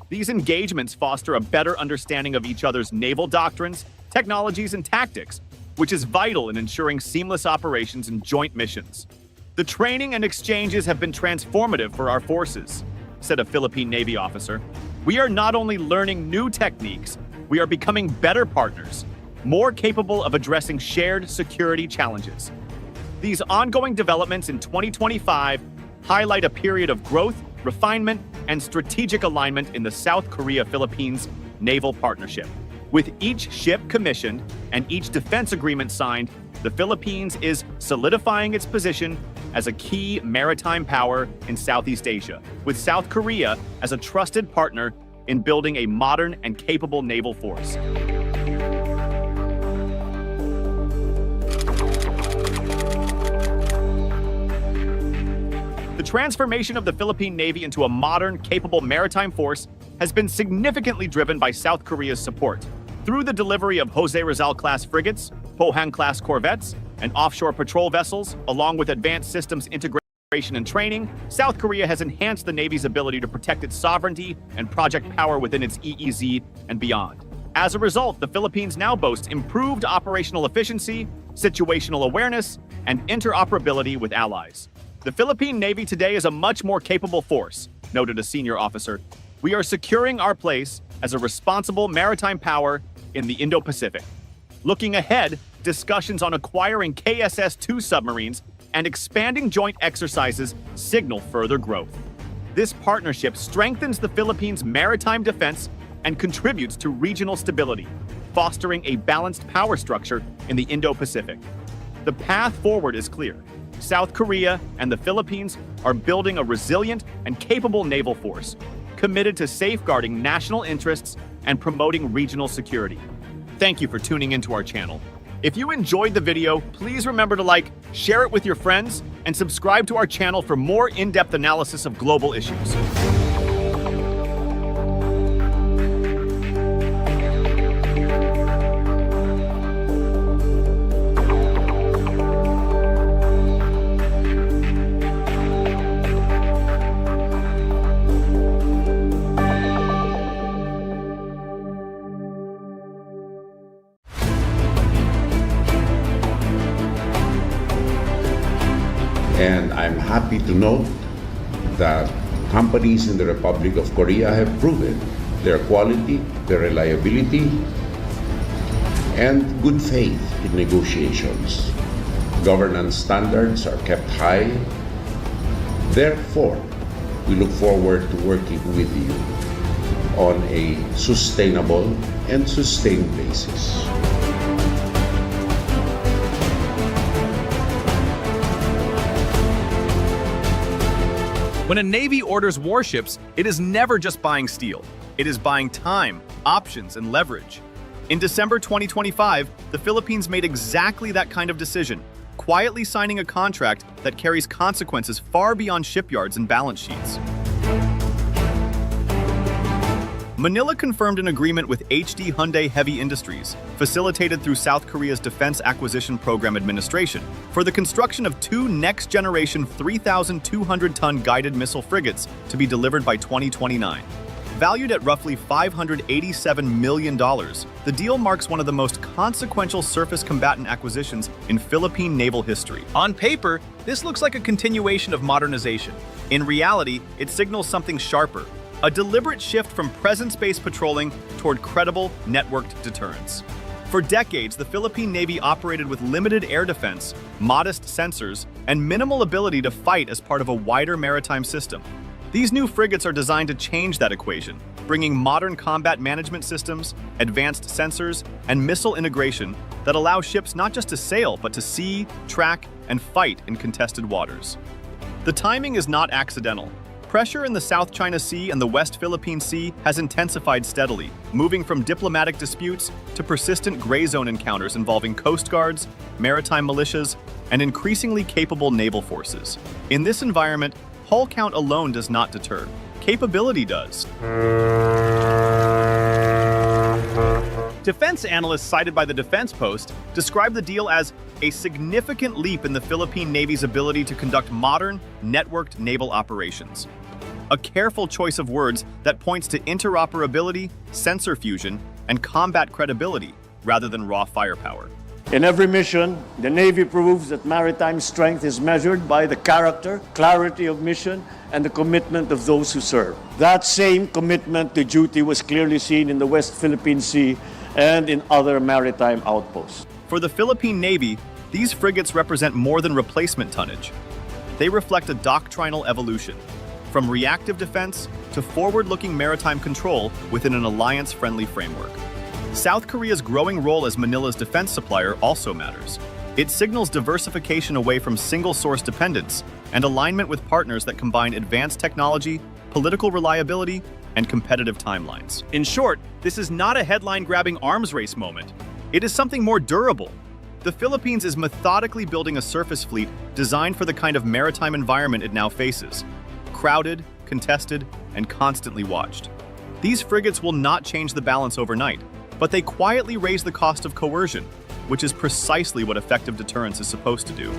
These engagements foster a better understanding of each other's naval doctrines, technologies, and tactics, which is vital in ensuring seamless operations and joint missions. The training and exchanges have been transformative for our forces, said a Philippine Navy officer. We are not only learning new techniques, we are becoming better partners, more capable of addressing shared security challenges. These ongoing developments in 2025 highlight a period of growth, refinement, and strategic alignment in the South Korea-Philippines naval partnership. With each ship commissioned and each defense agreement signed, the Philippines is solidifying its position as a key maritime power in Southeast Asia, with South Korea as a trusted partner in building a modern and capable naval force. The transformation of the Philippine Navy into a modern, capable maritime force has been significantly driven by South Korea's support. Through the delivery of Jose Rizal-class frigates, Pohang-class corvettes, and offshore patrol vessels, along with advanced systems integration and training, South Korea has enhanced the Navy's ability to protect its sovereignty and project power within its EEZ and beyond. As a result, the Philippines now boasts improved operational efficiency, situational awareness, and interoperability with allies. The Philippine Navy today is a much more capable force, noted a senior officer. We are securing our place as a responsible maritime power in the Indo-Pacific. Looking ahead, discussions on acquiring KSS-2 submarines and expanding joint exercises signal further growth. This partnership strengthens the Philippines' maritime defense and contributes to regional stability, fostering a balanced power structure in the Indo-Pacific. The path forward is clear. South Korea and the Philippines are building a resilient and capable naval force, committed to safeguarding national interests and promoting regional security. Thank you for tuning into our channel. If you enjoyed the video, please remember to like, share it with your friends, and subscribe to our channel for more in-depth analysis of global issues. And I'm happy to note that companies in the Republic of Korea have proven their quality, their reliability, and good faith in negotiations. Governance standards are kept high. Therefore, we look forward to working with you on a sustainable and sustained basis. When a Navy orders warships, it is never just buying steel. It is buying time, options, and leverage. In December 2025, the Philippines made exactly that kind of decision, quietly signing a contract that carries consequences far beyond shipyards and balance sheets. Manila confirmed an agreement with HD Hyundai Heavy Industries, facilitated through South Korea's Defense Acquisition Program Administration, for the construction of 2 next-generation 3,200-ton guided missile frigates to be delivered by 2029. Valued at roughly $587 million, the deal marks one of the most consequential surface combatant acquisitions in Philippine naval history. On paper, this looks like a continuation of modernization. In reality, it signals something sharper, a deliberate shift from presence-based patrolling toward credible, networked deterrence. For decades, the Philippine Navy operated with limited air defense, modest sensors, and minimal ability to fight as part of a wider maritime system. These new frigates are designed to change that equation, bringing modern combat management systems, advanced sensors, and missile integration that allow ships not just to sail, but to see, track, and fight in contested waters. The timing is not accidental. Pressure in the South China Sea and the West Philippine Sea has intensified steadily, moving from diplomatic disputes to persistent gray zone encounters involving coast guards, maritime militias, and increasingly capable naval forces. In this environment, hull count alone does not deter. Capability does. Defense analysts cited by the Defense Post describe the deal as a significant leap in the Philippine Navy's ability to conduct modern, networked naval operations. A careful choice of words that points to interoperability, sensor fusion, and combat credibility rather than raw firepower. In every mission, the Navy proves that maritime strength is measured by the character, clarity of mission, and the commitment of those who serve. That same commitment to duty was clearly seen in the West Philippine Sea and in other maritime outposts. For the Philippine Navy, these frigates represent more than replacement tonnage. They reflect a doctrinal evolution, from reactive defense to forward-looking maritime control within an alliance-friendly framework. South Korea's growing role as Manila's defense supplier also matters. It signals diversification away from single-source dependence and alignment with partners that combine advanced technology, political reliability, and competitive timelines. In short, this is not a headline-grabbing arms race moment. It is something more durable. The Philippines is methodically building a surface fleet designed for the kind of maritime environment it now faces. Crowded, contested, and constantly watched. These frigates will not change the balance overnight, but they quietly raise the cost of coercion, which is precisely what effective deterrence is supposed to do.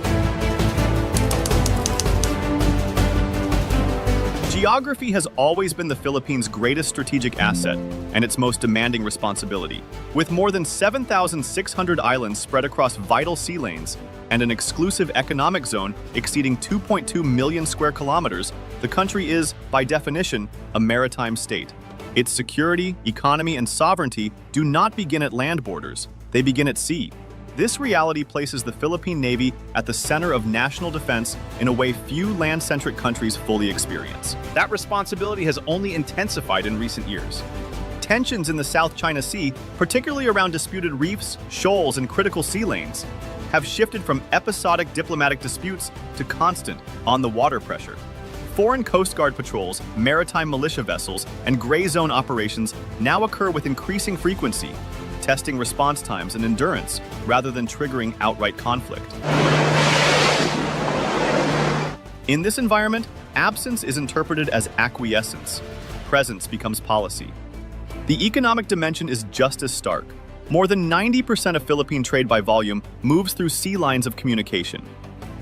Geography has always been the Philippines' greatest strategic asset and its most demanding responsibility. With more than 7,600 islands spread across vital sea lanes and an exclusive economic zone exceeding 2.2 million square kilometers, the country is, by definition, a maritime state. Its security, economy, and sovereignty do not begin at land borders, they begin at sea. This reality places the Philippine Navy at the center of national defense in a way few land-centric countries fully experience. That responsibility has only intensified in recent years. Tensions in the South China Sea, particularly around disputed reefs, shoals, and critical sea lanes, have shifted from episodic diplomatic disputes to constant, on-the-water pressure. Foreign Coast Guard patrols, maritime militia vessels, and gray zone operations now occur with increasing frequency, testing response times and endurance rather than triggering outright conflict. In this environment, absence is interpreted as acquiescence. Presence becomes policy. The economic dimension is just as stark. More than 90% of Philippine trade by volume moves through sea lines of communication.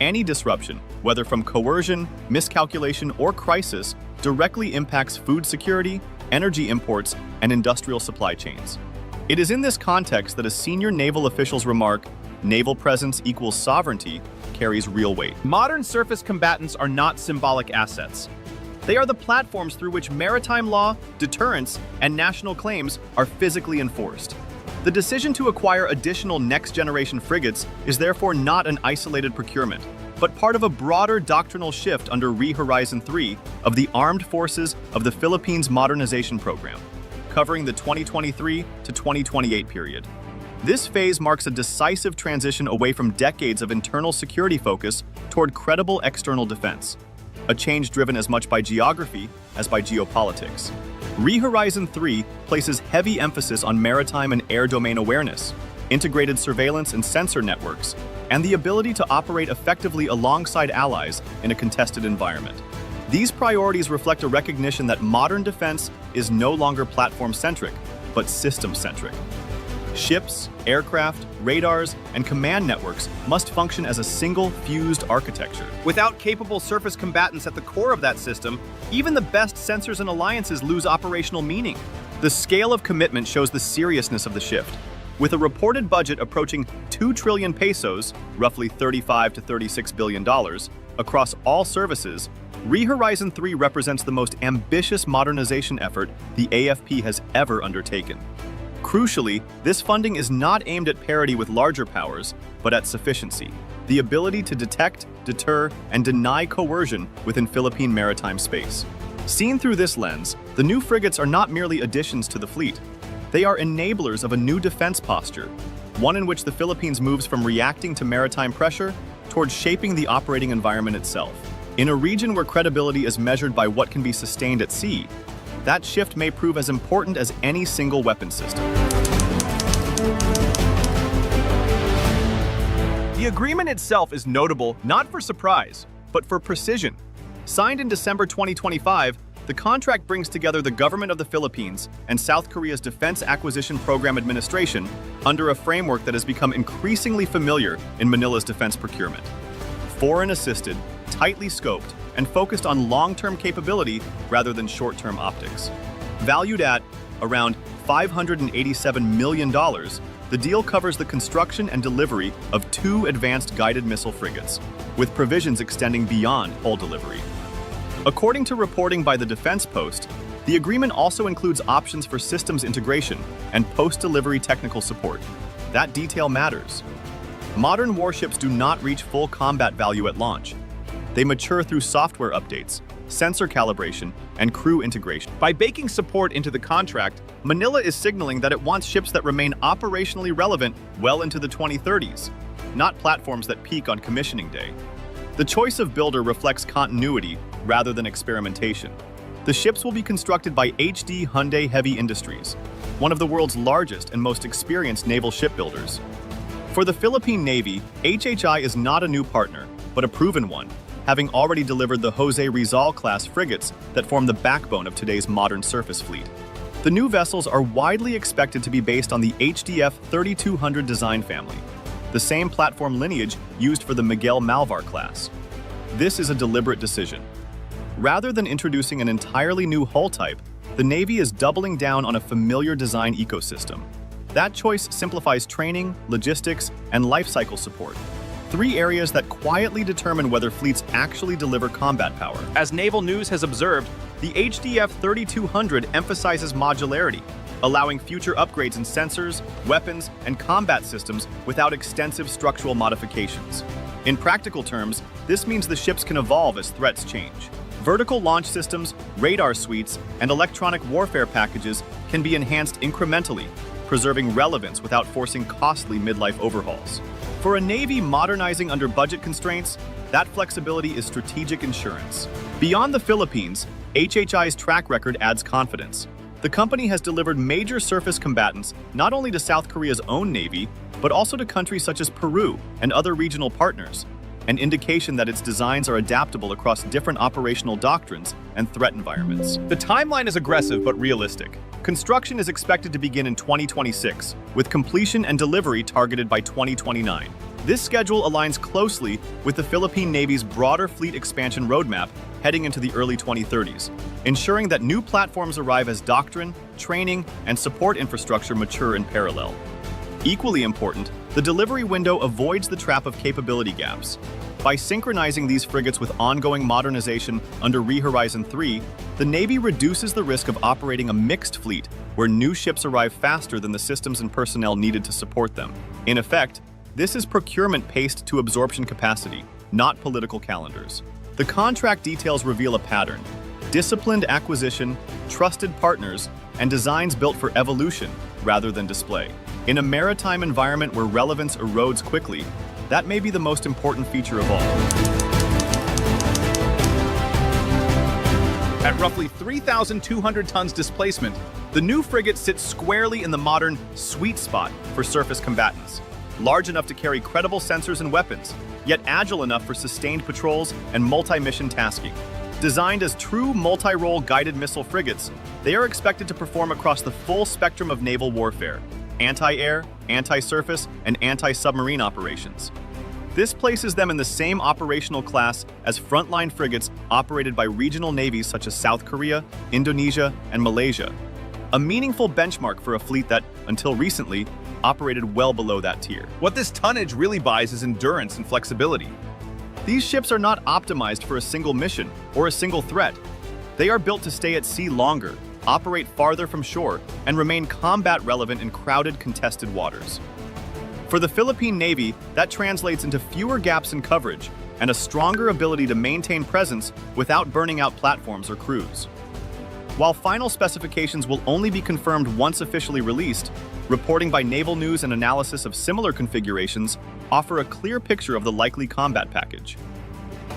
Any disruption, whether from coercion, miscalculation, or crisis, directly impacts food security, energy imports, and industrial supply chains. It is in this context that a senior naval official's remark, "Naval presence equals sovereignty," carries real weight. Modern surface combatants are not symbolic assets. They are the platforms through which maritime law, deterrence, and national claims are physically enforced. The decision to acquire additional next-generation frigates is therefore not an isolated procurement, but part of a broader doctrinal shift under Horizon 3 of the Armed Forces of the Philippines Modernization Program, covering the 2023 to 2028 period. This phase marks a decisive transition away from decades of internal security focus toward credible external defense. a change driven as much by geography as by geopolitics. Rehorizon 3 places heavy emphasis on maritime and air domain awareness, integrated surveillance and sensor networks, and the ability to operate effectively alongside allies in a contested environment. These priorities reflect a recognition that modern defense is no longer platform-centric, but system-centric. Ships, aircraft, radars, and command networks must function as a single fused architecture. Without capable surface combatants at the core of that system, even the best sensors and alliances lose operational meaning. The scale of commitment shows the seriousness of the shift. With a reported budget approaching 2 trillion pesos, roughly $35 to $36 billion, across all services, Rehorizon 3 represents the most ambitious modernization effort the AFP has ever undertaken. Crucially, this funding is not aimed at parity with larger powers, but at sufficiency, the ability to detect, deter, and deny coercion within Philippine maritime space. Seen through this lens, the new frigates are not merely additions to the fleet. They are enablers of a new defense posture, one in which the Philippines moves from reacting to maritime pressure towards shaping the operating environment itself. In a region where credibility is measured by what can be sustained at sea, that shift may prove as important as any single weapon system. The agreement itself is notable not for surprise, but for precision. Signed in December 2025, the contract brings together the government of the Philippines and South Korea's Defense Acquisition Program Administration under a framework that has become increasingly familiar in Manila's defense procurement. Foreign-assisted, tightly scoped, and focused on long-term capability rather than short-term optics. Valued at around $587 million, the deal covers the construction and delivery of 2 advanced guided missile frigates, with provisions extending beyond hull delivery. According to reporting by the Defense Post, the agreement also includes options for systems integration and post-delivery technical support. That detail matters. Modern warships do not reach full combat value at launch. They mature through software updates, sensor calibration, and crew integration. By baking support into the contract, Manila is signaling that it wants ships that remain operationally relevant well into the 2030s, not platforms that peak on commissioning day. The choice of builder reflects continuity rather than experimentation. The ships will be constructed by HD Hyundai Heavy Industries, one of the world's largest and most experienced naval shipbuilders. For the Philippine Navy, HHI is not a new partner, but a proven one, having already delivered the Jose Rizal-class frigates that form the backbone of today's modern surface fleet. The new vessels are widely expected to be based on the HDF 3200 design family, the same platform lineage used for the Miguel Malvar class. This is a deliberate decision. Rather than introducing an entirely new hull type, the Navy is doubling down on a familiar design ecosystem. That choice simplifies training, logistics, and lifecycle support, 3 areas that quietly determine whether fleets actually deliver combat power. As Naval News has observed, the HDF 3200 emphasizes modularity, allowing future upgrades in sensors, weapons, and combat systems without extensive structural modifications. In practical terms, this means the ships can evolve as threats change. Vertical launch systems, radar suites, and electronic warfare packages can be enhanced incrementally, preserving relevance without forcing costly midlife overhauls. For a Navy modernizing under budget constraints, that flexibility is strategic insurance. Beyond the Philippines, HHI's track record adds confidence. The company has delivered major surface combatants not only to South Korea's own Navy, but also to countries such as Peru and other regional partners, an indication that its designs are adaptable across different operational doctrines and threat environments. The timeline is aggressive but realistic. Construction is expected to begin in 2026, with completion and delivery targeted by 2029. This schedule aligns closely with the Philippine Navy's broader fleet expansion roadmap heading into the early 2030s, ensuring that new platforms arrive as doctrine, training, and support infrastructure mature in parallel. Equally important, the delivery window avoids the trap of capability gaps. By synchronizing these frigates with ongoing modernization under Rehorizon 3, the Navy reduces the risk of operating a mixed fleet where new ships arrive faster than the systems and personnel needed to support them. In effect, this is procurement paced to absorption capacity, not political calendars. The contract details reveal a pattern: disciplined acquisition, trusted partners, and designs built for evolution rather than display. In a maritime environment where relevance erodes quickly, that may be the most important feature of all. At roughly 3,200 tons displacement, the new frigate sits squarely in the modern sweet spot for surface combatants, large enough to carry credible sensors and weapons, yet agile enough for sustained patrols and multi-mission tasking. Designed as true multi-role guided missile frigates, they are expected to perform across the full spectrum of naval warfare: anti-air, anti-surface, and anti-submarine operations. This places them in the same operational class as frontline frigates operated by regional navies such as South Korea, Indonesia, and Malaysia. A meaningful benchmark for a fleet that, until recently, operated well below that tier. What this tonnage really buys is endurance and flexibility. These ships are not optimized for a single mission or a single threat. They are built to stay at sea longer, operate farther from shore, and remain combat relevant in crowded, contested waters. For the Philippine Navy, that translates into fewer gaps in coverage and a stronger ability to maintain presence without burning out platforms or crews. While final specifications will only be confirmed once officially released, reporting by Naval News and analysis of similar configurations offer a clear picture of the likely combat package.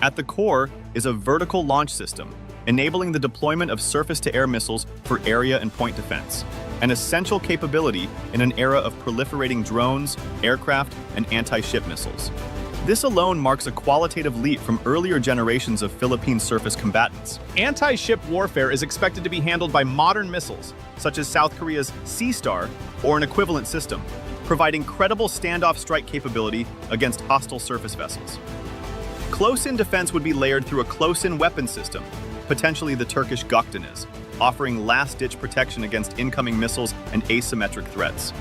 At the core is a vertical launch system, enabling the deployment of surface-to-air missiles for area and point defense, an essential capability in an era of proliferating drones, aircraft, and anti-ship missiles. This alone marks a qualitative leap from earlier generations of Philippine surface combatants. Anti-ship warfare is expected to be handled by modern missiles, such as South Korea's Sea Star or an equivalent system, providing credible standoff strike capability against hostile surface vessels. Close-in defense would be layered through a close-in weapon system, potentially the Turkish Gökdeniz, offering last-ditch protection against incoming missiles and asymmetric threats.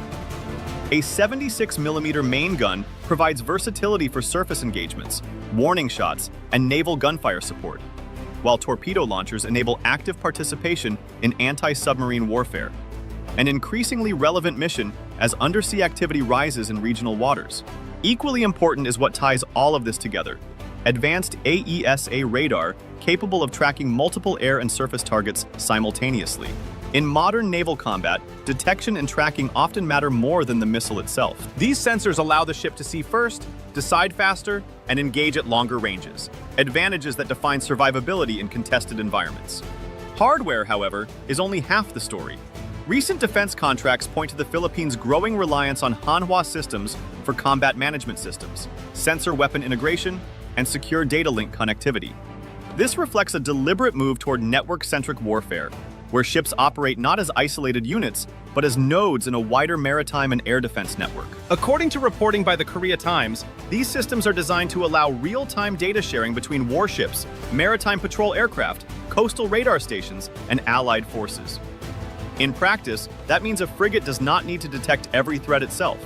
A 76mm main gun provides versatility for surface engagements, warning shots, and naval gunfire support, while torpedo launchers enable active participation in anti-submarine warfare, an increasingly relevant mission as undersea activity rises in regional waters. Equally important is what ties all of this together: advanced AESA radar capable of tracking multiple air and surface targets simultaneously. In modern naval combat, detection and tracking often matter more than the missile itself. These sensors allow the ship to see first, decide faster, and engage at longer ranges, advantages that define survivability in contested environments. Hardware, however, is only half the story. Recent defense contracts point to the Philippines' growing reliance on Hanwha systems for combat management systems, sensor weapon integration, and secure data link connectivity. This reflects a deliberate move toward network-centric warfare, where ships operate not as isolated units, but as nodes in a wider maritime and air defense network. According to reporting by the Korea Times, these systems are designed to allow real-time data sharing between warships, maritime patrol aircraft, coastal radar stations, and allied forces. In practice, that means a frigate does not need to detect every threat itself.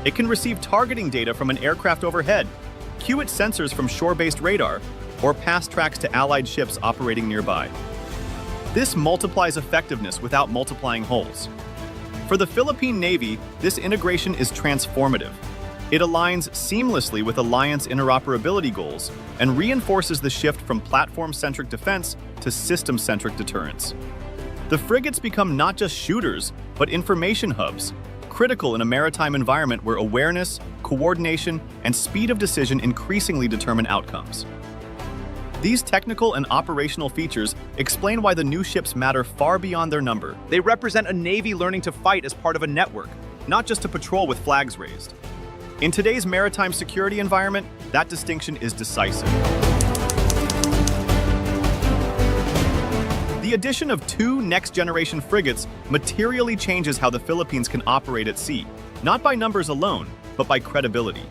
It can receive targeting data from an aircraft overhead, cue its sensors from shore-based radar, or pass tracks to allied ships operating nearby. This multiplies effectiveness without multiplying holes. For the Philippine Navy, this integration is transformative. It aligns seamlessly with alliance interoperability goals and reinforces the shift from platform-centric defense to system-centric deterrence. The frigates become not just shooters, but information hubs, critical in a maritime environment where awareness, coordination, and speed of decision increasingly determine outcomes. These technical and operational features explain why the new ships matter far beyond their number. They represent a Navy learning to fight as part of a network, not just to patrol with flags raised. In today's maritime security environment, that distinction is decisive. The addition of 2 next-generation frigates materially changes how the Philippines can operate at sea, not by numbers alone, but by credibility.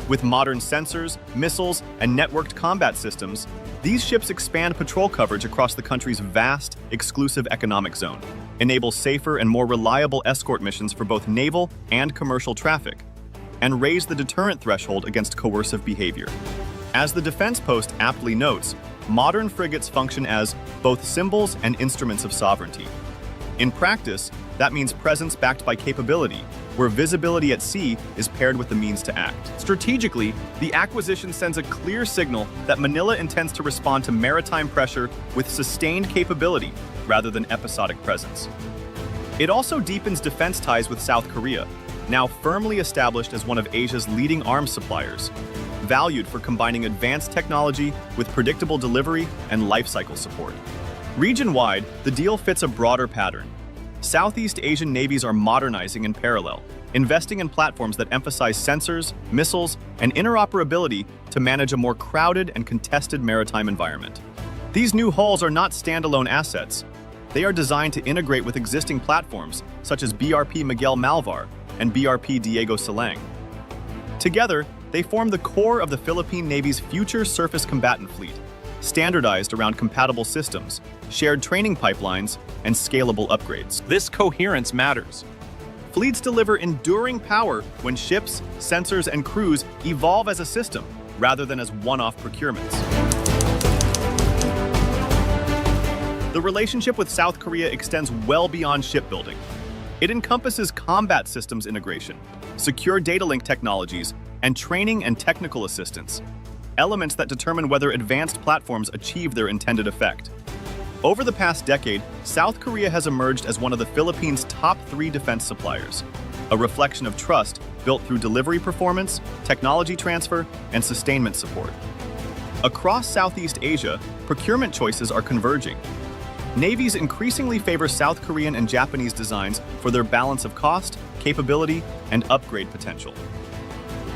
With modern sensors, missiles, and networked combat systems, these ships expand patrol coverage across the country's vast, exclusive economic zone, enable safer and more reliable escort missions for both naval and commercial traffic, and raise the deterrent threshold against coercive behavior. As the Defense Post aptly notes, modern frigates function as both symbols and instruments of sovereignty. In practice, that means presence backed by capability, where visibility at sea is paired with the means to act. Strategically, the acquisition sends a clear signal that Manila intends to respond to maritime pressure with sustained capability rather than episodic presence. It also deepens defense ties with South Korea, now firmly established as one of Asia's leading arms suppliers, valued for combining advanced technology with predictable delivery and life cycle support. Region-wide, the deal fits a broader pattern. Southeast Asian navies are modernizing in parallel, investing in platforms that emphasize sensors, missiles, and interoperability to manage a more crowded and contested maritime environment. These new hulls are not standalone assets. They are designed to integrate with existing platforms such as BRP Miguel Malvar and BRP Diego Silang. Together, they form the core of the Philippine Navy's future surface combatant fleet, standardized around compatible systems, shared training pipelines, and scalable upgrades. This coherence matters. Fleets deliver enduring power when ships, sensors, and crews evolve as a system rather than as one-off procurements. The relationship with South Korea extends well beyond shipbuilding. It encompasses combat systems integration, secure data link technologies, and training and technical assistance, elements that determine whether advanced platforms achieve their intended effect. Over the past decade, South Korea has emerged as one of the Philippines' top 3 defense suppliers, a reflection of trust built through delivery performance, technology transfer, and sustainment support. Across Southeast Asia, procurement choices are converging. Navies increasingly favor South Korean and Japanese designs for their balance of cost, capability, and upgrade potential.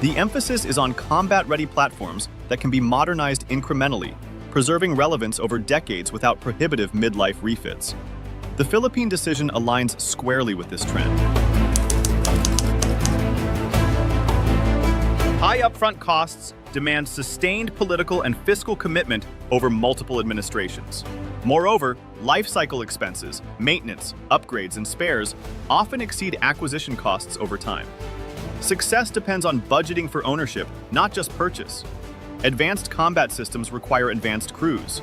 The emphasis is on combat-ready platforms that can be modernized incrementally, preserving relevance over decades without prohibitive midlife refits. The Philippine decision aligns squarely with this trend. High upfront costs demand sustained political and fiscal commitment over multiple administrations. Moreover, life cycle expenses, maintenance, upgrades, and spares often exceed acquisition costs over time. Success depends on budgeting for ownership, not just purchase. Advanced combat systems require advanced crews.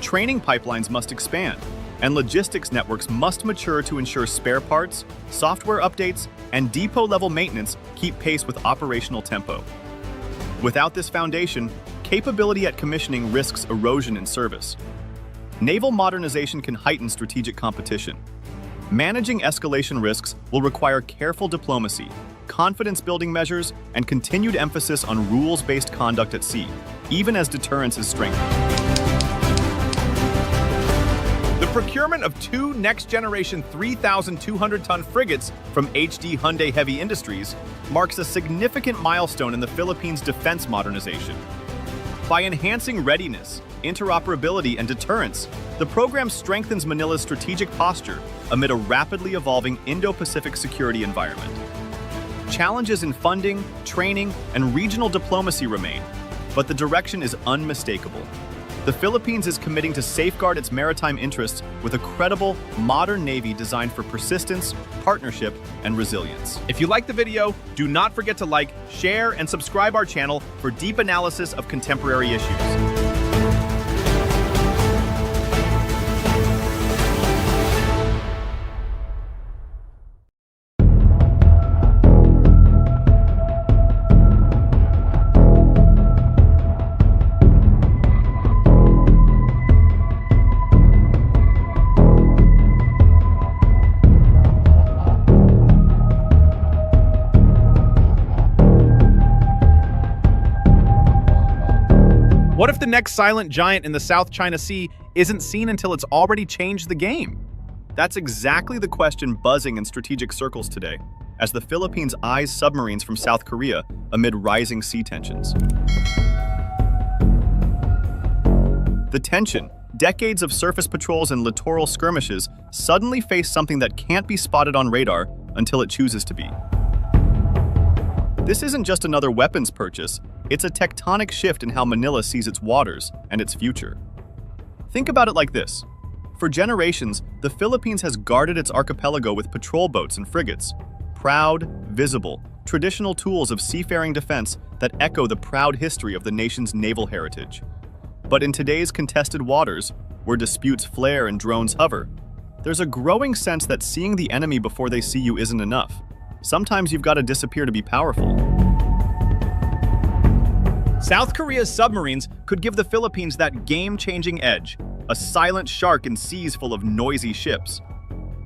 Training pipelines must expand, and logistics networks must mature to ensure spare parts, software updates, and depot-level maintenance keep pace with operational tempo. Without this foundation, capability at commissioning risks erosion in service. Naval modernization can heighten strategic competition. Managing escalation risks will require careful diplomacy, confidence-building measures, and continued emphasis on rules-based conduct at sea, even as deterrence is strengthened. The procurement of 2 next-generation 3,200-ton frigates from HD Hyundai Heavy Industries marks a significant milestone in the Philippines' defense modernization. By enhancing readiness, interoperability, and deterrence, the program strengthens Manila's strategic posture amid a rapidly evolving Indo-Pacific security environment. Challenges in funding, training, and regional diplomacy remain, but the direction is unmistakable. The Philippines is committing to safeguard its maritime interests with a credible, modern navy designed for persistence, partnership, and resilience. If you liked the video, do not forget to like, share, and subscribe our channel for deep analysis of contemporary issues. What if the next silent giant in the South China Sea isn't seen until it's already changed the game? That's exactly the question buzzing in strategic circles today, as the Philippines eyes submarines from South Korea amid rising sea tensions. The tension, decades of surface patrols and littoral skirmishes, suddenly face something that can't be spotted on radar until it chooses to be. This isn't just another weapons purchase, it's a tectonic shift in how Manila sees its waters and its future. Think about it like this. For generations, the Philippines has guarded its archipelago with patrol boats and frigates, proud, visible, traditional tools of seafaring defense that echo the proud history of the nation's naval heritage. But in today's contested waters, where disputes flare and drones hover, there's a growing sense that seeing the enemy before they see you isn't enough. Sometimes you've got to disappear to be powerful. South Korea's submarines could give the Philippines that game-changing edge, a silent shark in seas full of noisy ships.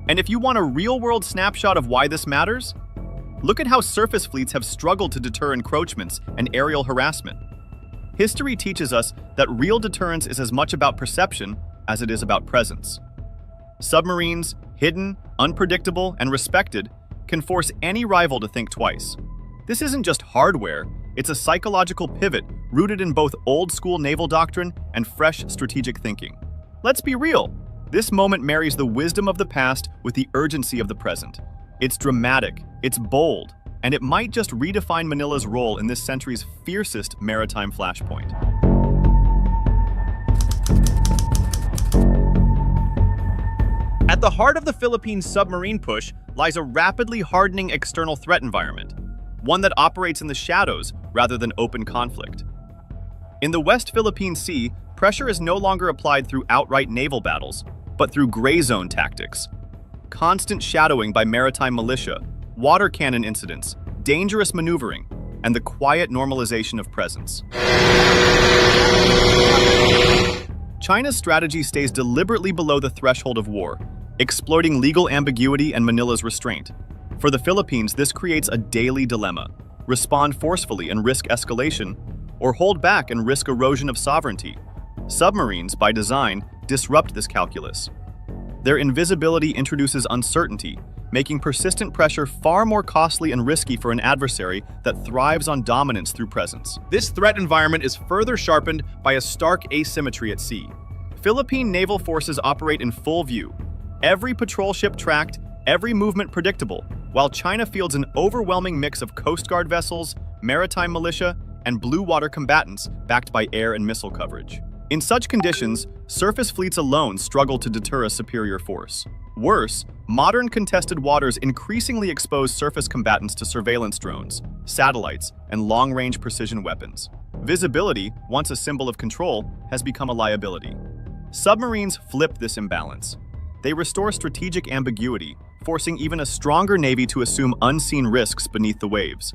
And if you want a real-world snapshot of why this matters, look at how surface fleets have struggled to deter encroachments and aerial harassment. History teaches us that real deterrence is as much about perception as it is about presence. Submarines, hidden, unpredictable, and respected, can force any rival to think twice. This isn't just hardware, it's a psychological pivot rooted in both old-school naval doctrine and fresh strategic thinking. Let's be real, this moment marries the wisdom of the past with the urgency of the present. It's dramatic, it's bold, and it might just redefine Manila's role in this century's fiercest maritime flashpoint. At the heart of the Philippines' submarine push lies a rapidly hardening external threat environment, one that operates in the shadows rather than open conflict. In the West Philippine Sea, pressure is no longer applied through outright naval battles, but through gray zone tactics. Constant shadowing by maritime militia, water cannon incidents, dangerous maneuvering, and the quiet normalization of presence. China's strategy stays deliberately below the threshold of war, exploiting legal ambiguity and Manila's restraint. For the Philippines, this creates a daily dilemma: respond forcefully and risk escalation, or hold back and risk erosion of sovereignty. Submarines, by design, disrupt this calculus. Their invisibility introduces uncertainty, making persistent pressure far more costly and risky for an adversary that thrives on dominance through presence. This threat environment is further sharpened by a stark asymmetry at sea. Philippine naval forces operate in full view, every patrol ship tracked, every movement predictable, while China fields an overwhelming mix of Coast Guard vessels, maritime militia, and blue water combatants backed by air and missile coverage. In such conditions, surface fleets alone struggle to deter a superior force. Worse, modern contested waters increasingly expose surface combatants to surveillance drones, satellites, and long-range precision weapons. Visibility, once a symbol of control, has become a liability. Submarines flip this imbalance. They restore strategic ambiguity, forcing even a stronger navy to assume unseen risks beneath the waves.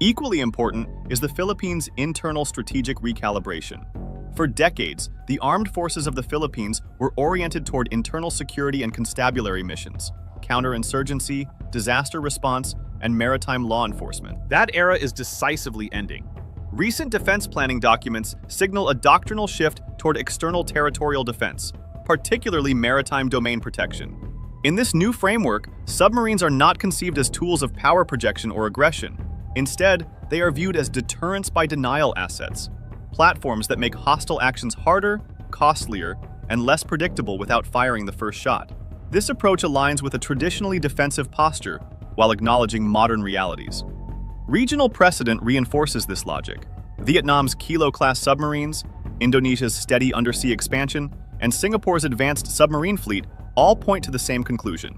Equally important is the Philippines' internal strategic recalibration. For decades, the armed forces of the Philippines were oriented toward internal security and constabulary missions, counterinsurgency, disaster response, and maritime law enforcement. That era is decisively ending. Recent defense planning documents signal a doctrinal shift toward external territorial defense, particularly maritime domain protection. In this new framework, submarines are not conceived as tools of power projection or aggression. Instead, they are viewed as deterrence by denial assets, platforms that make hostile actions harder, costlier, and less predictable without firing the first shot. This approach aligns with a traditionally defensive posture while acknowledging modern realities. Regional precedent reinforces this logic. Vietnam's Kilo-class submarines, Indonesia's steady undersea expansion, and Singapore's advanced submarine fleet all point to the same conclusion.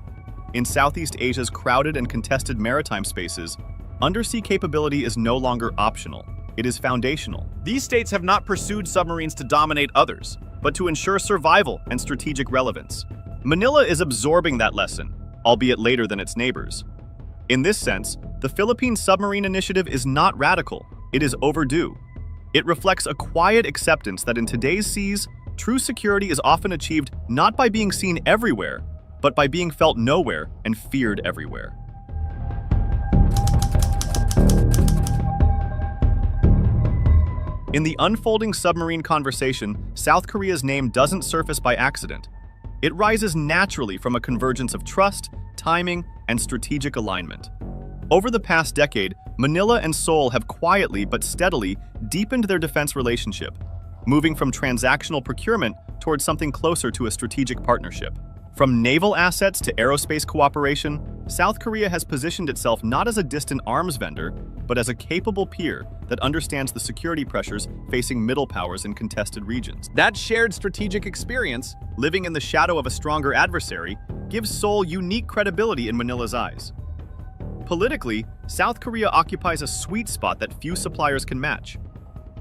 In Southeast Asia's crowded and contested maritime spaces, undersea capability is no longer optional. It is foundational. These states have not pursued submarines to dominate others, but to ensure survival and strategic relevance. Manila is absorbing that lesson, albeit later than its neighbors. In this sense, the Philippine Submarine Initiative is not radical, it is overdue. It reflects a quiet acceptance that in today's seas, true security is often achieved not by being seen everywhere, but by being felt nowhere and feared everywhere. In the unfolding submarine conversation, South Korea's name doesn't surface by accident. It rises naturally from a convergence of trust, timing, and strategic alignment. Over the past decade, Manila and Seoul have quietly but steadily deepened their defense relationship, moving from transactional procurement towards something closer to a strategic partnership. From naval assets to aerospace cooperation, South Korea has positioned itself not as a distant arms vendor, but as a capable peer that understands the security pressures facing middle powers in contested regions. That shared strategic experience, living in the shadow of a stronger adversary, gives Seoul unique credibility in Manila's eyes. Politically, South Korea occupies a sweet spot that few suppliers can match.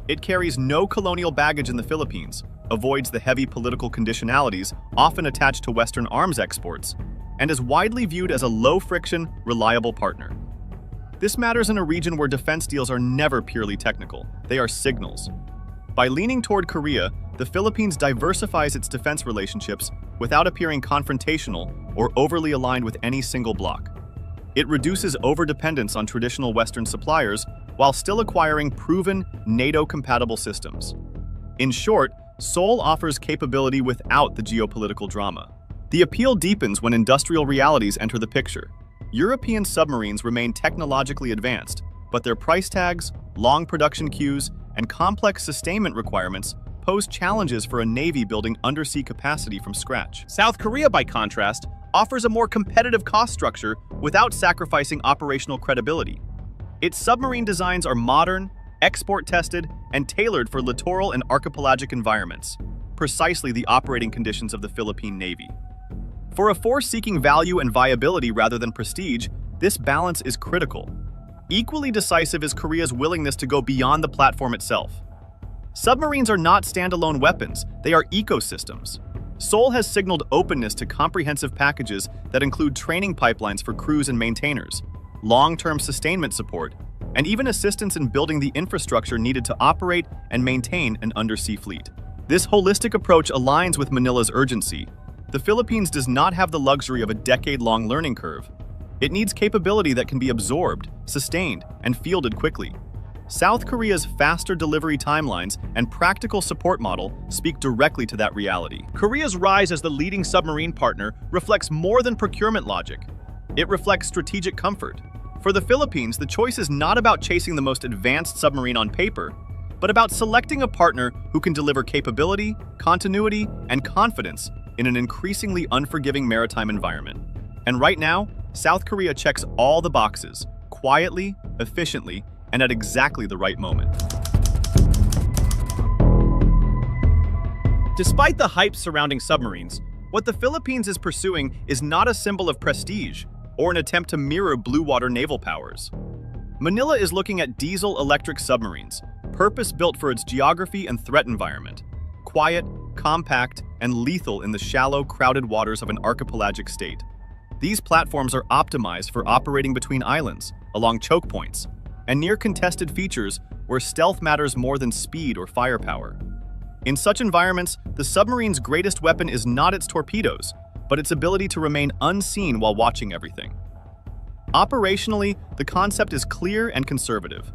It carries no colonial baggage in the Philippines, avoids the heavy political conditionalities often attached to Western arms exports, and is widely viewed as a low-friction, reliable partner. This matters in a region where defense deals are never purely technical. They are signals. By leaning toward Korea, the Philippines diversifies its defense relationships without appearing confrontational or overly aligned with any single bloc. It reduces overdependence on traditional Western suppliers while still acquiring proven NATO-compatible systems. In short, Seoul offers capability without the geopolitical drama. The appeal deepens when industrial realities enter the picture. European submarines remain technologically advanced, but their price tags, long production queues, and complex sustainment requirements pose challenges for a navy building undersea capacity from scratch. South Korea, by contrast, offers a more competitive cost structure without sacrificing operational credibility. Its submarine designs are modern, export-tested, and tailored for littoral and archipelagic environments, precisely the operating conditions of the Philippine Navy. For a force seeking value and viability rather than prestige, this balance is critical. Equally decisive is Korea's willingness to go beyond the platform itself. Submarines are not standalone weapons, they are ecosystems. Seoul has signaled openness to comprehensive packages that include training pipelines for crews and maintainers, long-term sustainment support, and even assistance in building the infrastructure needed to operate and maintain an undersea fleet. This holistic approach aligns with Manila's urgency. The Philippines does not have the luxury of a decade-long learning curve. It needs capability that can be absorbed, sustained, and fielded quickly. South Korea's faster delivery timelines and practical support model speak directly to that reality. Korea's rise as the leading submarine partner reflects more than procurement logic. It reflects strategic comfort. For the Philippines, the choice is not about chasing the most advanced submarine on paper, but about selecting a partner who can deliver capability, continuity, and confidence in an increasingly unforgiving maritime environment. And right now, South Korea checks all the boxes, quietly, efficiently, and at exactly the right moment. Despite the hype surrounding submarines, what the Philippines is pursuing is not a symbol of prestige or an attempt to mirror blue water naval powers. Manila is looking at diesel-electric submarines, purpose-built for its geography and threat environment. Quiet, compact, and lethal in the shallow, crowded waters of an archipelagic state. These platforms are optimized for operating between islands, along choke points, and near contested features where stealth matters more than speed or firepower. In such environments, the submarine's greatest weapon is not its torpedoes, but its ability to remain unseen while watching everything. Operationally, the concept is clear and conservative.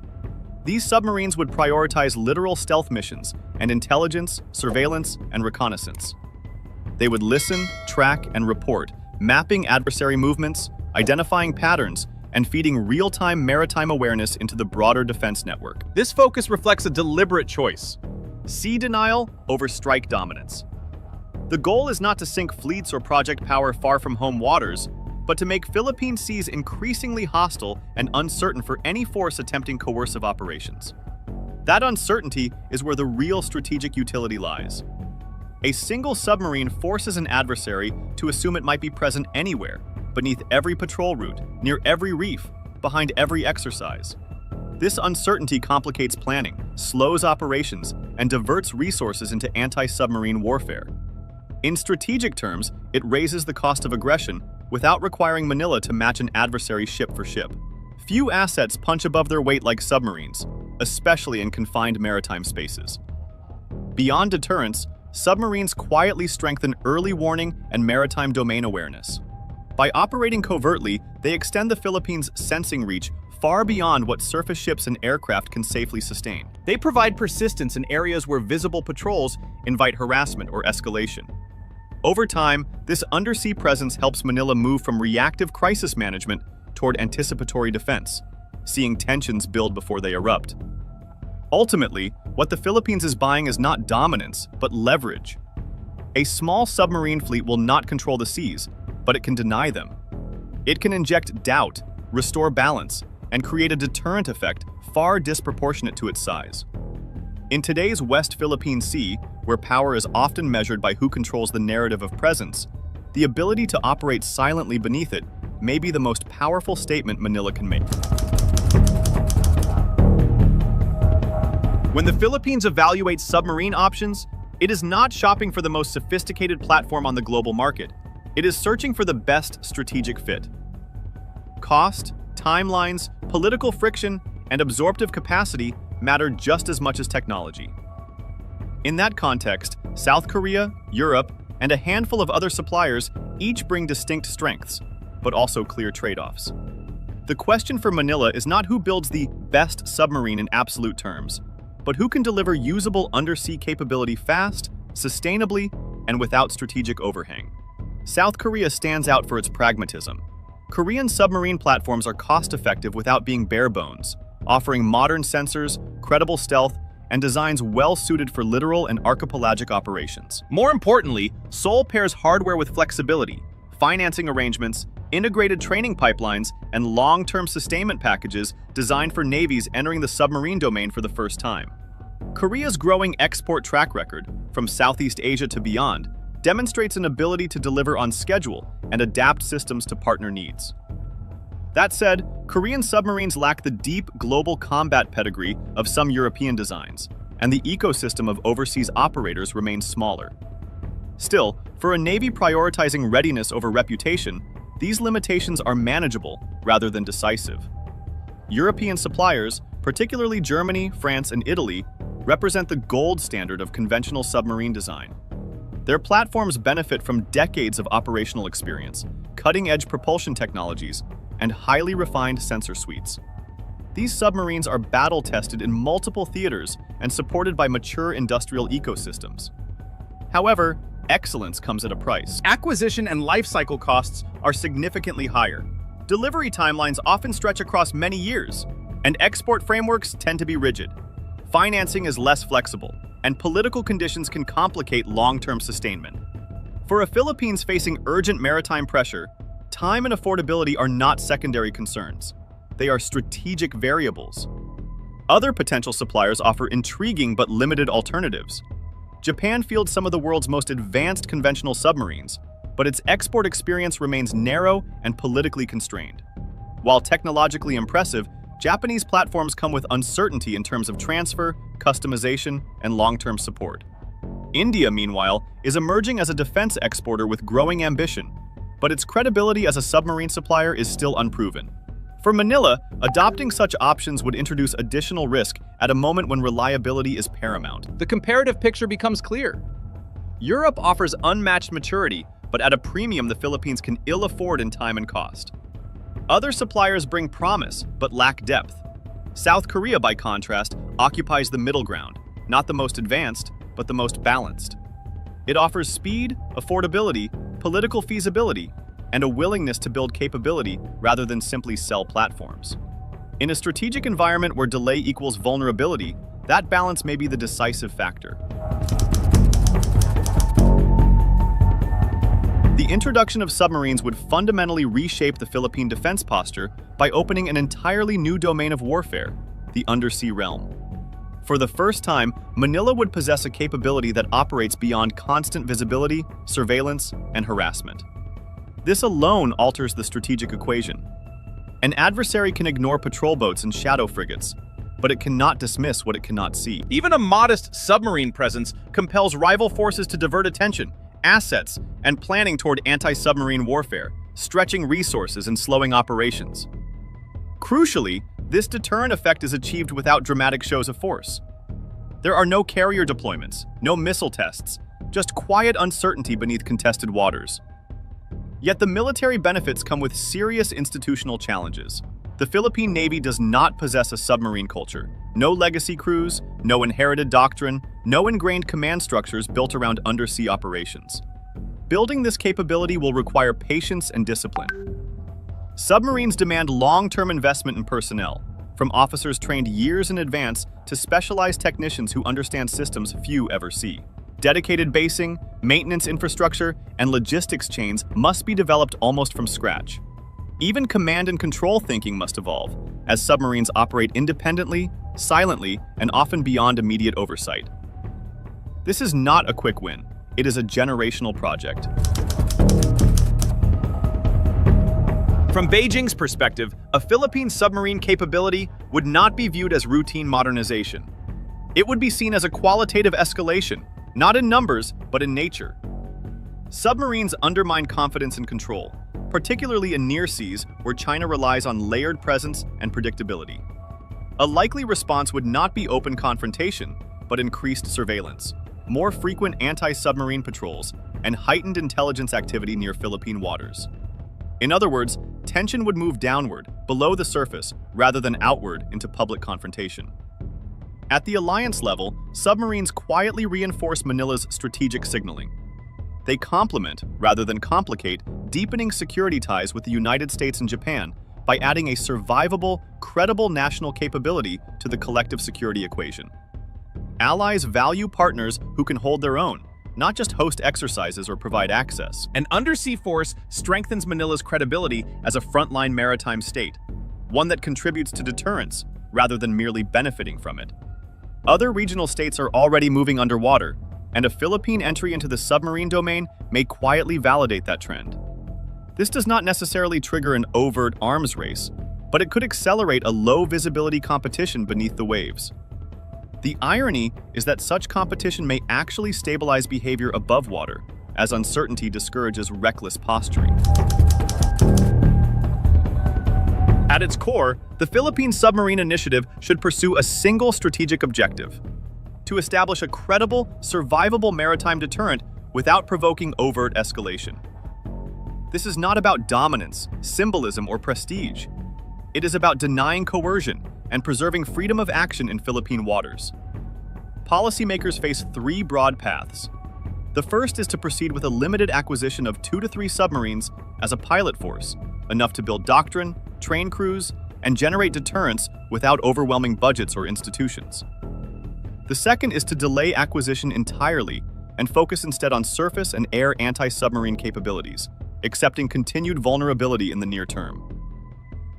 These submarines would prioritize literal stealth missions and intelligence, surveillance, and reconnaissance. They would listen, track, and report, mapping adversary movements, identifying patterns, and feeding real-time maritime awareness into the broader defense network. This focus reflects a deliberate choice: sea denial over strike dominance. The goal is not to sink fleets or project power far from home waters, but to make Philippine seas increasingly hostile and uncertain for any force attempting coercive operations. That uncertainty is where the real strategic utility lies. A single submarine forces an adversary to assume it might be present anywhere, beneath every patrol route, near every reef, behind every exercise. This uncertainty complicates planning, slows operations, and diverts resources into anti-submarine warfare. In strategic terms, it raises the cost of aggression without requiring Manila to match an adversary ship for ship. Few assets punch above their weight like submarines, especially in confined maritime spaces. Beyond deterrence, submarines quietly strengthen early warning and maritime domain awareness. By operating covertly, they extend the Philippines' sensing reach far beyond what surface ships and aircraft can safely sustain. They provide persistence in areas where visible patrols invite harassment or escalation. Over time, this undersea presence helps Manila move from reactive crisis management toward anticipatory defense, seeing tensions build before they erupt. Ultimately, what the Philippines is buying is not dominance, but leverage. A small submarine fleet will not control the seas, but it can deny them. It can inject doubt, restore balance, and create a deterrent effect far disproportionate to its size. In today's West Philippine Sea, where power is often measured by who controls the narrative of presence, the ability to operate silently beneath it may be the most powerful statement Manila can make. When the Philippines evaluates submarine options, it is not shopping for the most sophisticated platform on the global market. It is searching for the best strategic fit. Cost, timelines, political friction, and absorptive capacity matter just as much as technology. In that context, South Korea, Europe, and a handful of other suppliers each bring distinct strengths, but also clear trade-offs. The question for Manila is not who builds the best submarine in absolute terms, but who can deliver usable undersea capability fast, sustainably, and without strategic overhang? South Korea stands out for its pragmatism. Korean submarine platforms are cost-effective without being bare bones, offering modern sensors, credible stealth, and designs well-suited for littoral and archipelagic operations. More importantly, Seoul pairs hardware with flexibility, financing arrangements, integrated training pipelines, and long-term sustainment packages designed for navies entering the submarine domain for the first time. Korea's growing export track record, from Southeast Asia to beyond, demonstrates an ability to deliver on schedule and adapt systems to partner needs. That said, Korean submarines lack the deep global combat pedigree of some European designs, and the ecosystem of overseas operators remains smaller. Still, for a navy prioritizing readiness over reputation, these limitations are manageable rather than decisive. European suppliers, particularly Germany, France, and Italy, represent the gold standard of conventional submarine design. Their platforms benefit from decades of operational experience, cutting-edge propulsion technologies, and highly refined sensor suites. These submarines are battle-tested in multiple theaters and supported by mature industrial ecosystems. However, excellence comes at a price. Acquisition and lifecycle costs are significantly higher. Delivery timelines often stretch across many years, and export frameworks tend to be rigid. Financing is less flexible, and political conditions can complicate long-term sustainment. For a Philippines facing urgent maritime pressure, time and affordability are not secondary concerns. They are strategic variables. Other potential suppliers offer intriguing but limited alternatives. Japan fields some of the world's most advanced conventional submarines, but its export experience remains narrow and politically constrained. While technologically impressive, Japanese platforms come with uncertainty in terms of transfer, customization, and long-term support. India, meanwhile, is emerging as a defense exporter with growing ambition, but its credibility as a submarine supplier is still unproven. For Manila, adopting such options would introduce additional risk at a moment when reliability is paramount. The comparative picture becomes clear. Europe offers unmatched maturity, but at a premium the Philippines can ill afford in time and cost. Other suppliers bring promise, but lack depth. South Korea, by contrast, occupies the middle ground, not the most advanced, but the most balanced. It offers speed, affordability, political feasibility, and a willingness to build capability rather than simply sell platforms. In a strategic environment where delay equals vulnerability, that balance may be the decisive factor. The introduction of submarines would fundamentally reshape the Philippine defense posture by opening an entirely new domain of warfare, the undersea realm. For the first time, Manila would possess a capability that operates beyond constant visibility, surveillance, and harassment. This alone alters the strategic equation. An adversary can ignore patrol boats and shadow frigates, but it cannot dismiss what it cannot see. Even a modest submarine presence compels rival forces to divert attention, assets, and planning toward anti-submarine warfare, stretching resources and slowing operations. Crucially, this deterrent effect is achieved without dramatic shows of force. There are no carrier deployments, no missile tests, just quiet uncertainty beneath contested waters. Yet the military benefits come with serious institutional challenges. The Philippine Navy does not possess a submarine culture, no legacy crews, no inherited doctrine, no ingrained command structures built around undersea operations. Building this capability will require patience and discipline. Submarines demand long-term investment in personnel, from officers trained years in advance to specialized technicians who understand systems few ever see. Dedicated basing, maintenance infrastructure, and logistics chains must be developed almost from scratch. Even command and control thinking must evolve, as submarines operate independently, silently, and often beyond immediate oversight. This is not a quick win. It is a generational project. From Beijing's perspective, a Philippine submarine capability would not be viewed as routine modernization. It would be seen as a qualitative escalation, not in numbers, but in nature. Submarines undermine confidence and control, particularly in near seas where China relies on layered presence and predictability. A likely response would not be open confrontation, but increased surveillance, more frequent anti-submarine patrols, and heightened intelligence activity near Philippine waters. In other words, tension would move downward, below the surface, rather than outward into public confrontation. At the alliance level, submarines quietly reinforce Manila's strategic signaling. They complement, rather than complicate, deepening security ties with the United States and Japan by adding a survivable, credible national capability to the collective security equation. Allies value partners who can hold their own, not just host exercises or provide access. An undersea force strengthens Manila's credibility as a frontline maritime state, one that contributes to deterrence rather than merely benefiting from it. Other regional states are already moving underwater, and a Philippine entry into the submarine domain may quietly validate that trend. This does not necessarily trigger an overt arms race, but it could accelerate a low-visibility competition beneath the waves. The irony is that such competition may actually stabilize behavior above water, as uncertainty discourages reckless posturing. At its core, the Philippine Submarine Initiative should pursue a single strategic objective: to establish a credible, survivable maritime deterrent without provoking overt escalation. This is not about dominance, symbolism, or prestige. It is about denying coercion and preserving freedom of action in Philippine waters. Policymakers face three broad paths. The first is to proceed with a limited acquisition of 2 to 3 submarines as a pilot force, enough to build doctrine, train crews, and generate deterrence without overwhelming budgets or institutions. The second is to delay acquisition entirely and focus instead on surface and air anti-submarine capabilities, accepting continued vulnerability in the near term.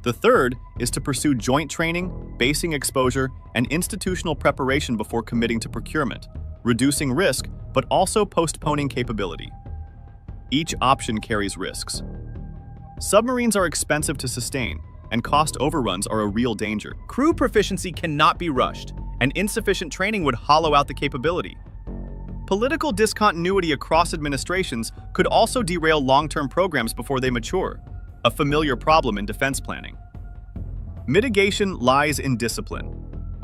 The third is to pursue joint training, basing exposure, and institutional preparation before committing to procurement, reducing risk but also postponing capability. Each option carries risks. Submarines are expensive to sustain, and cost overruns are a real danger. Crew proficiency cannot be rushed, and insufficient training would hollow out the capability. Political discontinuity across administrations could also derail long-term programs before they mature, a familiar problem in defense planning. Mitigation lies in discipline.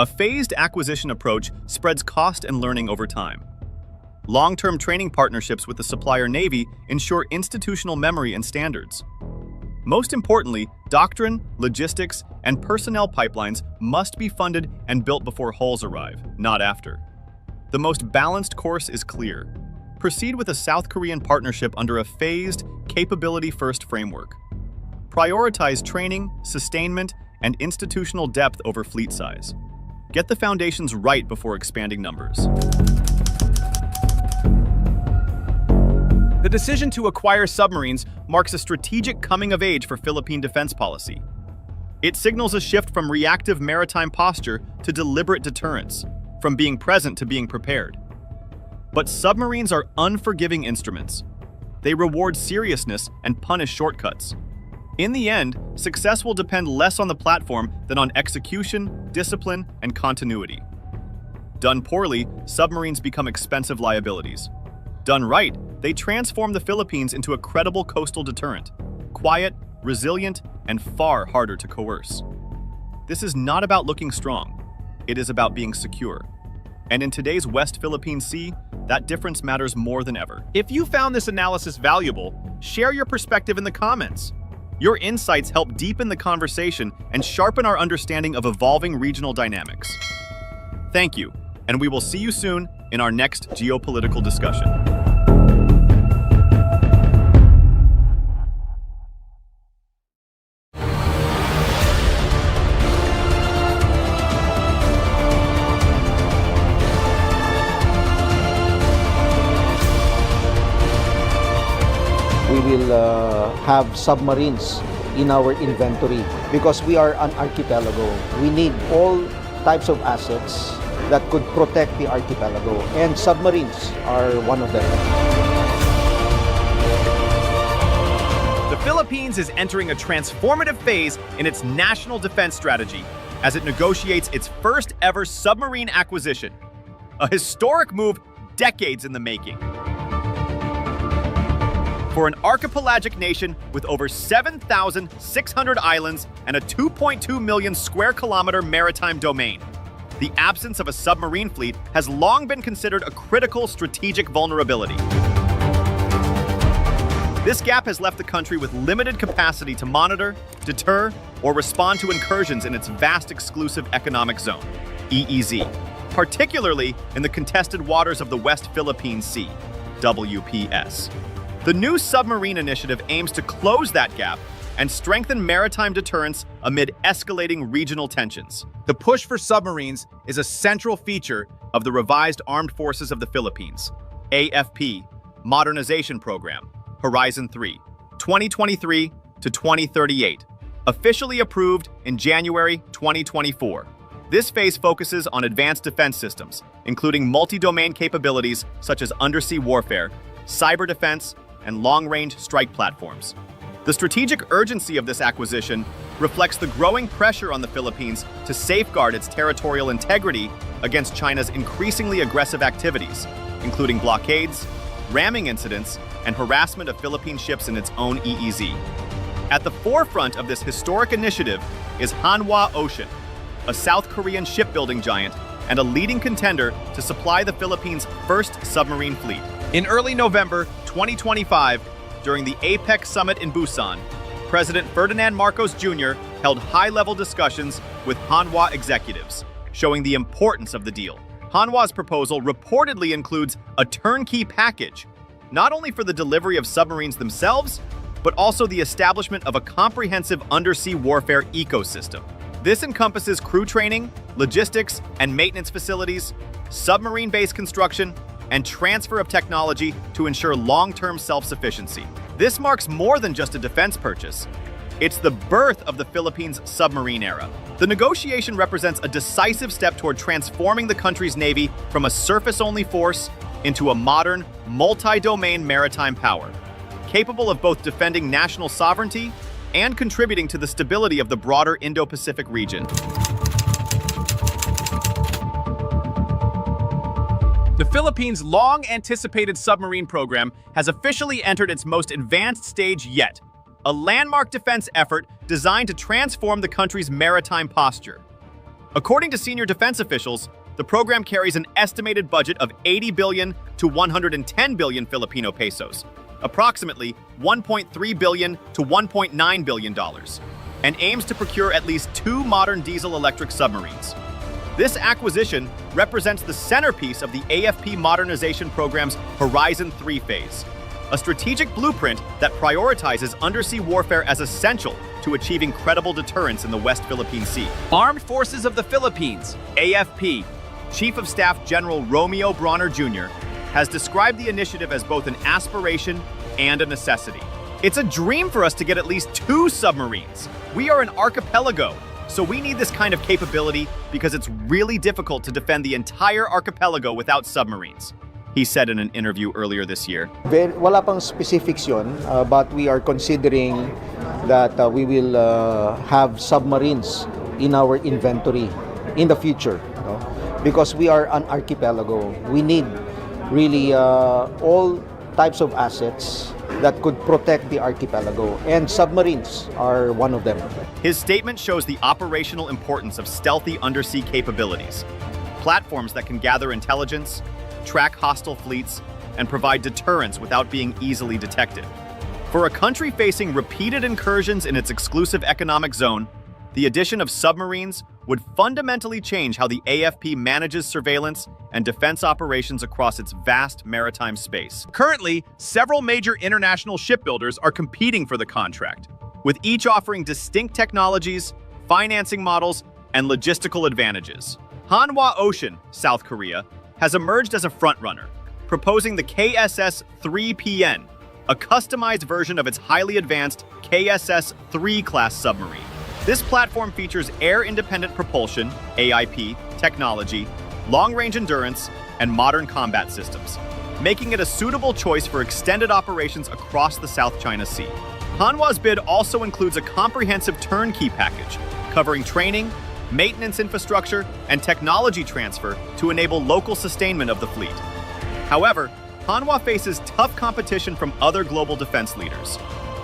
A phased acquisition approach spreads cost and learning over time. Long-term training partnerships with the supplier Navy ensure institutional memory and standards. Most importantly, doctrine, logistics, and personnel pipelines must be funded and built before hulls arrive, not after. The most balanced course is clear. Proceed with a South Korean partnership under a phased, capability-first framework. Prioritize training, sustainment, and institutional depth over fleet size. Get the foundations right before expanding numbers. The decision to acquire submarines marks a strategic coming of age for Philippine defense policy. It signals a shift from reactive maritime posture to deliberate deterrence, from being present to being prepared. But submarines are unforgiving instruments. They reward seriousness and punish shortcuts. In the end, success will depend less on the platform than on execution, discipline, and continuity. Done poorly, submarines become expensive liabilities. Done right, they transform the Philippines into a credible coastal deterrent, quiet, resilient, and far harder to coerce. This is not about looking strong. It is about being secure. And in today's West Philippine Sea, that difference matters more than ever. If you found this analysis valuable, share your perspective in the comments. Your insights help deepen the conversation and sharpen our understanding of evolving regional dynamics. Thank you, and we will see you soon in our next geopolitical discussion. We will have submarines in our inventory because we are an archipelago. We need all types of assets that could protect the archipelago, and submarines are one of them. The Philippines is entering a transformative phase in its national defense strategy as it negotiates its first ever submarine acquisition, a historic move decades in the making. For an archipelagic nation with over 7,600 islands and a 2.2 million square kilometer maritime domain, the absence of a submarine fleet has long been considered a critical strategic vulnerability. This gap has left the country with limited capacity to monitor, deter, or respond to incursions in its vast exclusive economic zone, EEZ. particularly in the contested waters of the West Philippine Sea, WPS. The new submarine initiative aims to close that gap and strengthen maritime deterrence amid escalating regional tensions. The push for submarines is a central feature of the revised Armed Forces of the Philippines, AFP, Modernization Program, Horizon 3, 2023 to 2038, officially approved in January 2024. This phase focuses on advanced defense systems, including multi-domain capabilities such as undersea warfare, cyber defense, and long-range strike platforms. The strategic urgency of this acquisition reflects the growing pressure on the Philippines to safeguard its territorial integrity against China's increasingly aggressive activities, including blockades, ramming incidents, and harassment of Philippine ships in its own EEZ. At the forefront of this historic initiative is Hanwha Ocean, a South Korean shipbuilding giant and a leading contender to supply the Philippines' first submarine fleet. In early November 2025, during the APEC summit in Busan, President Ferdinand Marcos Jr. held high-level discussions with Hanwha executives, showing the importance of the deal. Hanwha's proposal reportedly includes a turnkey package, not only for the delivery of submarines themselves, but also the establishment of a comprehensive undersea warfare ecosystem. This encompasses crew training, logistics and maintenance facilities, submarine-based construction, and transfer of technology to ensure long-term self-sufficiency. This marks more than just a defense purchase. It's the birth of the Philippines' submarine era. The negotiation represents a decisive step toward transforming the country's navy from a surface-only force into a modern, multi-domain maritime power, capable of both defending national sovereignty and contributing to the stability of the broader Indo-Pacific region. The Philippines' long-anticipated submarine program has officially entered its most advanced stage yet, a landmark defense effort designed to transform the country's maritime posture. According to senior defense officials, the program carries an estimated budget of 80 billion to 110 billion Filipino pesos, approximately $1.3 billion to $1.9 billion, and aims to procure at least 2 modern diesel-electric submarines. This acquisition represents the centerpiece of the AFP modernization program's Horizon 3 phase, a strategic blueprint that prioritizes undersea warfare as essential to achieving credible deterrence in the West Philippine Sea. Armed Forces of the Philippines, AFP, Chief of Staff General Romeo Bronner Jr., has described the initiative as both an aspiration and a necessity. It's a dream for us to get at least 2 submarines. We are an archipelago, so we need this kind of capability because it's really difficult to defend the entire archipelago without submarines, he said in an interview earlier this year. Wala pang specifics yun, but we are considering that we will have submarines in our inventory in the future. Because we are an archipelago, we need really all types of assets that could protect the archipelago, and submarines are one of them. His statement shows the operational importance of stealthy undersea capabilities, platforms that can gather intelligence, track hostile fleets, and provide deterrence without being easily detected. For a country facing repeated incursions in its exclusive economic zone, the addition of submarines would fundamentally change how the AFP manages surveillance and defense operations across its vast maritime space. Currently, several major international shipbuilders are competing for the contract, with each offering distinct technologies, financing models, and logistical advantages. Hanwha Ocean, South Korea, has emerged as a frontrunner, proposing the KSS-3PN, a customized version of its highly advanced KSS-3 class submarine. This platform features air-independent propulsion, AIP, technology, long-range endurance, and modern combat systems, making it a suitable choice for extended operations across the South China Sea. Hanwha's bid also includes a comprehensive turnkey package, covering training, maintenance infrastructure, and technology transfer to enable local sustainment of the fleet. However, Hanwha faces tough competition from other global defense leaders.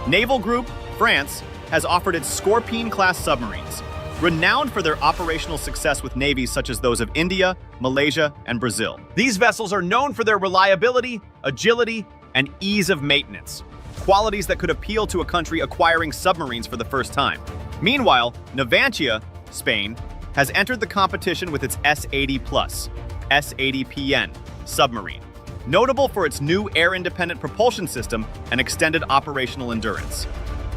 Naval Group, France, has offered its Scorpene-class submarines, renowned for their operational success with navies such as those of India, Malaysia, and Brazil. These vessels are known for their reliability, agility, and ease of maintenance, qualities that could appeal to a country acquiring submarines for the first time. Meanwhile, Navantia, Spain, has entered the competition with its S-80 Plus, S-80PN submarine, notable for its new air-independent propulsion system and extended operational endurance.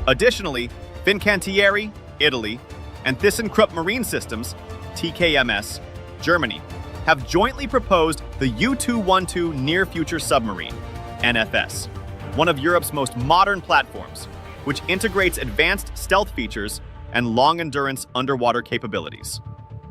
Additionally, Fincantieri, Italy, and ThyssenKrupp Marine Systems, TKMS, Germany, have jointly proposed the U-212 Near Future Submarine, NFS, one of Europe's most modern platforms, which integrates advanced stealth features and long-endurance underwater capabilities.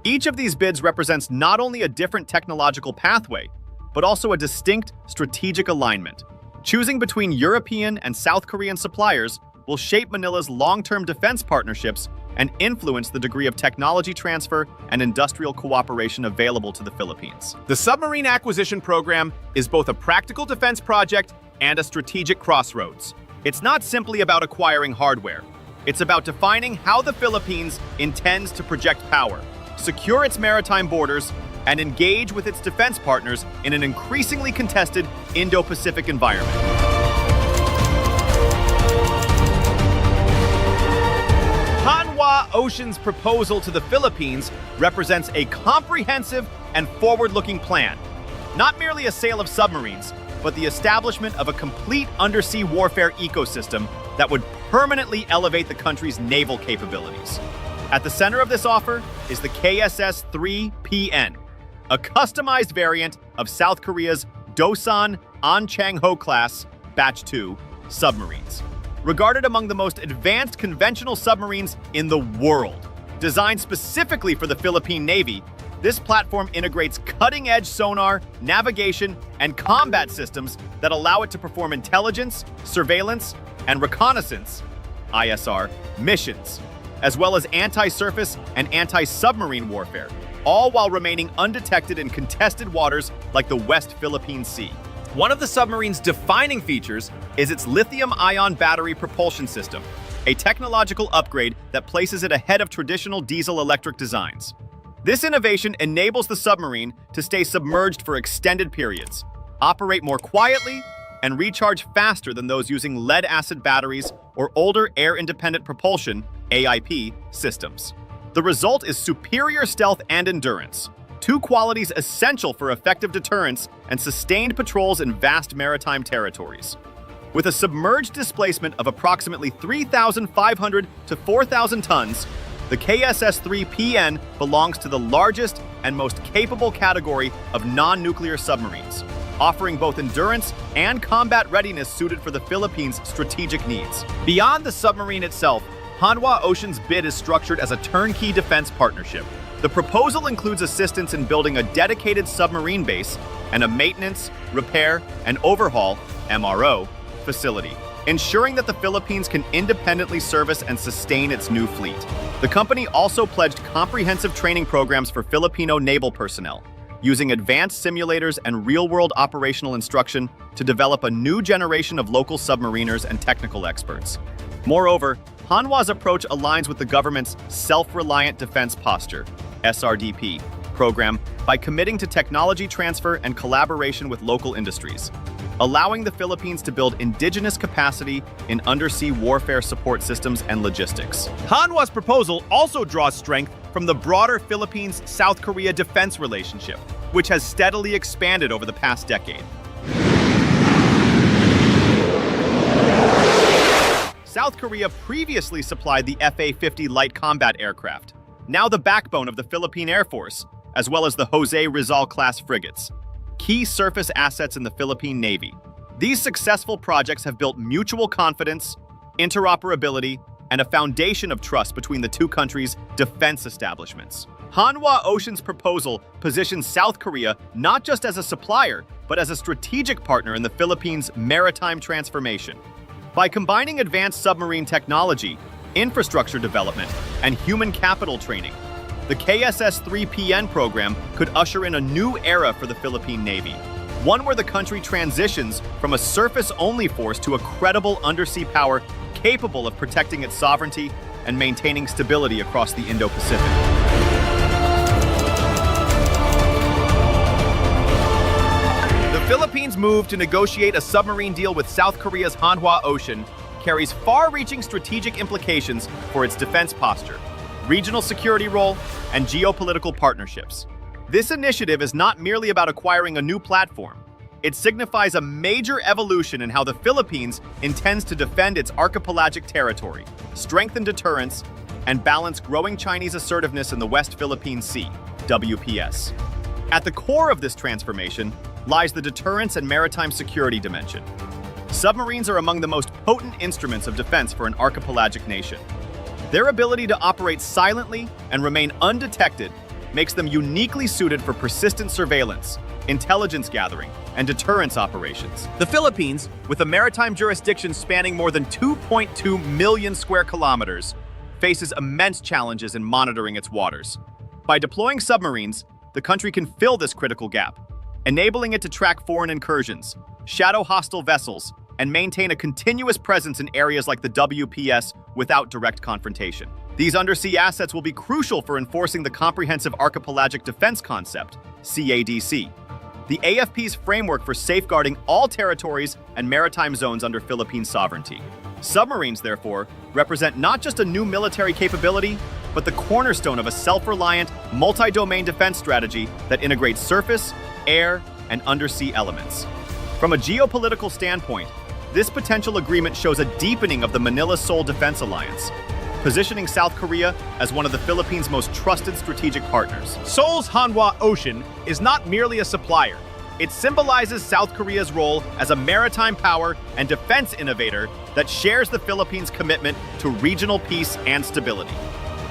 Each of these bids represents not only a different technological pathway, but also a distinct strategic alignment. Choosing between European and South Korean suppliers will shape Manila's long-term defense partnerships and influence the degree of technology transfer and industrial cooperation available to the Philippines. The submarine acquisition program is both a practical defense project and a strategic crossroads. It's not simply about acquiring hardware. It's about defining how the Philippines intends to project power, secure its maritime borders, and engage with its defense partners in an increasingly contested Indo-Pacific environment. Hanwha Ocean's proposal to the Philippines represents a comprehensive and forward-looking plan. Not merely a sale of submarines, but the establishment of a complete undersea warfare ecosystem that would permanently elevate the country's naval capabilities. At the center of this offer is the KSS-3PN, a customized variant of South Korea's Dosan An-Chang-ho class Batch 2 submarines. Regarded among the most advanced conventional submarines in the world. Designed specifically for the Philippine Navy, this platform integrates cutting-edge sonar, navigation, and combat systems that allow it to perform intelligence, surveillance, and reconnaissance (ISR) missions, as well as anti-surface and anti-submarine warfare, all while remaining undetected in contested waters like the West Philippine Sea. One of the submarine's defining features is its lithium-ion battery propulsion system, a technological upgrade that places it ahead of traditional diesel-electric designs. This innovation enables the submarine to stay submerged for extended periods, operate more quietly, and recharge faster than those using lead-acid batteries or older air-independent propulsion (AIP) systems. The result is superior stealth and endurance, two qualities essential for effective deterrence and sustained patrols in vast maritime territories. With a submerged displacement of approximately 3,500 to 4,000 tons, the KSS-3PN belongs to the largest and most capable category of non-nuclear submarines, offering both endurance and combat readiness suited for the Philippines' strategic needs. Beyond the submarine itself, Hanwha Ocean's bid is structured as a turnkey defense partnership. The proposal includes assistance in building a dedicated submarine base and a maintenance, repair, and overhaul (MRO) facility, ensuring that the Philippines can independently service and sustain its new fleet. The company also pledged comprehensive training programs for Filipino naval personnel, using advanced simulators and real-world operational instruction to develop a new generation of local submariners and technical experts. Moreover, Hanwha's approach aligns with the government's Self-Reliant Defense Posture (SRDP) program by committing to technology transfer and collaboration with local industries, allowing the Philippines to build indigenous capacity in undersea warfare support systems and logistics. Hanwha's proposal also draws strength from the broader Philippines-South Korea defense relationship, which has steadily expanded over the past decade. South Korea previously supplied the FA-50 light combat aircraft, now the backbone of the Philippine Air Force, as well as the Jose Rizal-class frigates, key surface assets in the Philippine Navy. These successful projects have built mutual confidence, interoperability, and a foundation of trust between the two countries' defense establishments. Hanwha Ocean's proposal positions South Korea not just as a supplier, but as a strategic partner in the Philippines' maritime transformation. By combining advanced submarine technology, infrastructure development, and human capital training, the KSS-3PN program could usher in a new era for the Philippine Navy, one where the country transitions from a surface-only force to a credible undersea power capable of protecting its sovereignty and maintaining stability across the Indo-Pacific. The Philippines' move to negotiate a submarine deal with South Korea's Hanwha Ocean carries far-reaching strategic implications for its defense posture. regional security role, and geopolitical partnerships. This initiative is not merely about acquiring a new platform. It signifies a major evolution in how the Philippines intends to defend its archipelagic territory, strengthen deterrence, and balance growing Chinese assertiveness in the West Philippine Sea, WPS. At the core of this transformation lies the deterrence and maritime security dimension. Submarines are among the most potent instruments of defense for an archipelagic nation. Their ability to operate silently and remain undetected makes them uniquely suited for persistent surveillance, intelligence gathering, and deterrence operations. The Philippines, with a maritime jurisdiction spanning more than 2.2 million square kilometers, faces immense challenges in monitoring its waters. By deploying submarines, the country can fill this critical gap, enabling it to track foreign incursions, shadow hostile vessels, and maintain a continuous presence in areas like the WPS without direct confrontation. These undersea assets will be crucial for enforcing the Comprehensive Archipelagic Defense Concept, CADC, the AFP's framework for safeguarding all territories and maritime zones under Philippine sovereignty. Submarines, therefore, represent not just a new military capability, but the cornerstone of a self-reliant, multi-domain defense strategy that integrates surface, air, and undersea elements. From a geopolitical standpoint, this potential agreement shows a deepening of the Manila-Seoul Defense Alliance, positioning South Korea as one of the Philippines' most trusted strategic partners. Seoul's Hanwha Ocean is not merely a supplier. It symbolizes South Korea's role as a maritime power and defense innovator that shares the Philippines' commitment to regional peace and stability.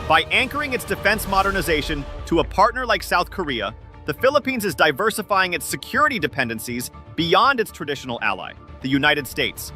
By anchoring its defense modernization to a partner like South Korea, the Philippines is diversifying its security dependencies beyond its traditional ally, the United States,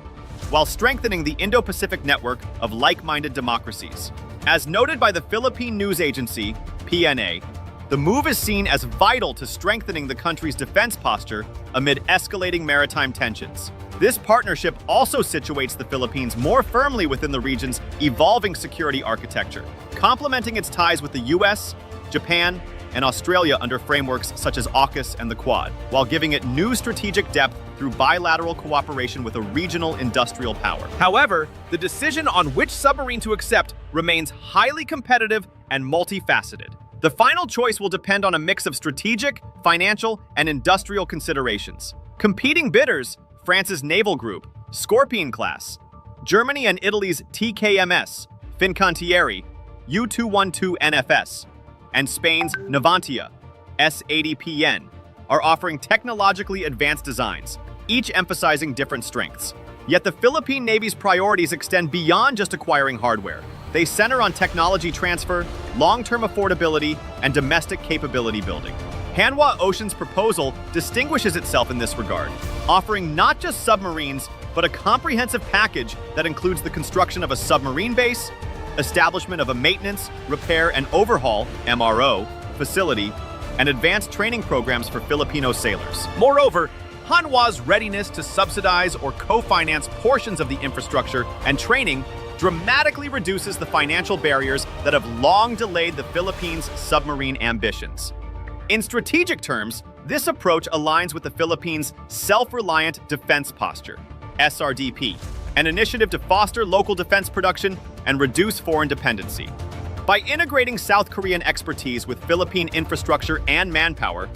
while strengthening the Indo-Pacific network of like-minded democracies. As noted by the Philippine news agency, PNA, the move is seen as vital to strengthening the country's defense posture amid escalating maritime tensions. This partnership also situates the Philippines more firmly within the region's evolving security architecture, complementing its ties with the US, Japan, and Australia under frameworks such as AUKUS and the Quad, while giving it new strategic depth through bilateral cooperation with a regional industrial power. However, the decision on which submarine to accept remains highly competitive and multifaceted. The final choice will depend on a mix of strategic, financial, and industrial considerations. Competing bidders, France's naval group, Scorpion class, Germany and Italy's TKMS, Fincantieri, U-212 NFS, and Spain's Navantia, S-80PN, are offering technologically advanced designs, each emphasizing different strengths. Yet the Philippine Navy's priorities extend beyond just acquiring hardware. They center on technology transfer, long-term affordability, and domestic capability building. Hanwha Ocean's proposal distinguishes itself in this regard, offering not just submarines, but a comprehensive package that includes the construction of a submarine base, establishment of a maintenance, repair, and overhaul (MRO) facility, and advanced training programs for Filipino sailors. Moreover, Hanwha's readiness to subsidize or co-finance portions of the infrastructure and training dramatically reduces the financial barriers that have long delayed the Philippines' submarine ambitions. In strategic terms, this approach aligns with the Philippines' Self-Reliant Defense Posture, SRDP, an initiative to foster local defense production and reduce foreign dependency. By integrating South Korean expertise with Philippine infrastructure and manpower,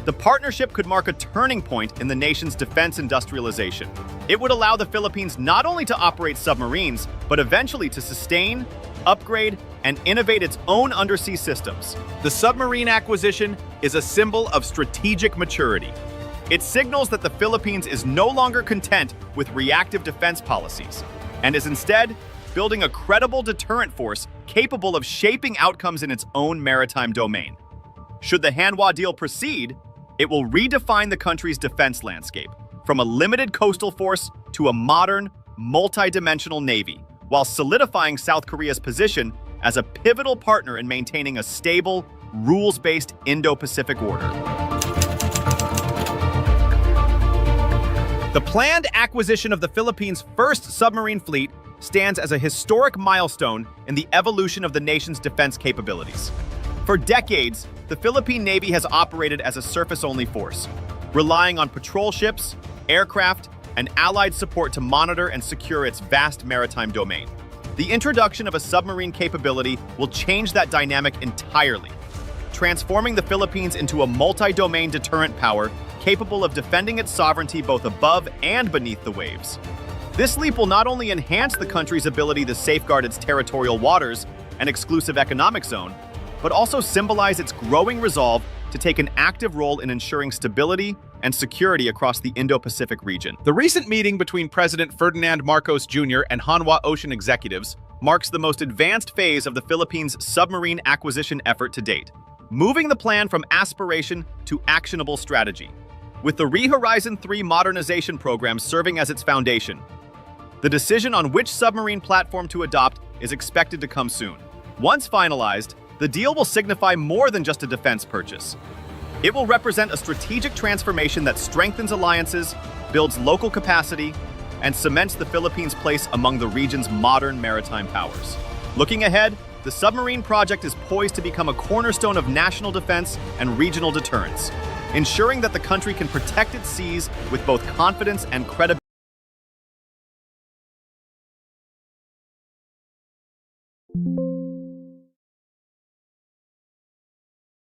the partnership could mark a turning point in the nation's defense industrialization. It would allow the Philippines not only to operate submarines, but eventually to sustain, upgrade, and innovate its own undersea systems. The submarine acquisition is a symbol of strategic maturity. It signals that the Philippines is no longer content with reactive defense policies, and is instead building a credible deterrent force capable of shaping outcomes in its own maritime domain. Should the Hanwha deal proceed, it will redefine the country's defense landscape, from a limited coastal force to a modern, multi-dimensional navy, while solidifying South Korea's position as a pivotal partner in maintaining a stable, rules-based Indo-Pacific order. The planned acquisition of the Philippines' first submarine fleet stands as a historic milestone in the evolution of the nation's defense capabilities. For decades, the Philippine Navy has operated as a surface-only force, relying on patrol ships, aircraft, and allied support to monitor and secure its vast maritime domain. The introduction of a submarine capability will change that dynamic entirely, transforming the Philippines into a multi-domain deterrent power capable of defending its sovereignty both above and beneath the waves. This leap will not only enhance the country's ability to safeguard its territorial waters and exclusive economic zone, but also symbolize its growing resolve to take an active role in ensuring stability and security across the Indo-Pacific region. The recent meeting between President Ferdinand Marcos Jr. and Hanwha Ocean executives marks the most advanced phase of the Philippines' submarine acquisition effort to date, moving the plan from aspiration to actionable strategy. With the Horizon 3 modernization program serving as its foundation, the decision on which submarine platform to adopt is expected to come soon. Once finalized, the deal will signify more than just a defense purchase. It will represent a strategic transformation that strengthens alliances, builds local capacity, and cements the Philippines' place among the region's modern maritime powers. Looking ahead, the submarine project is poised to become a cornerstone of national defense and regional deterrence, ensuring that the country can protect its seas with both confidence and credibility.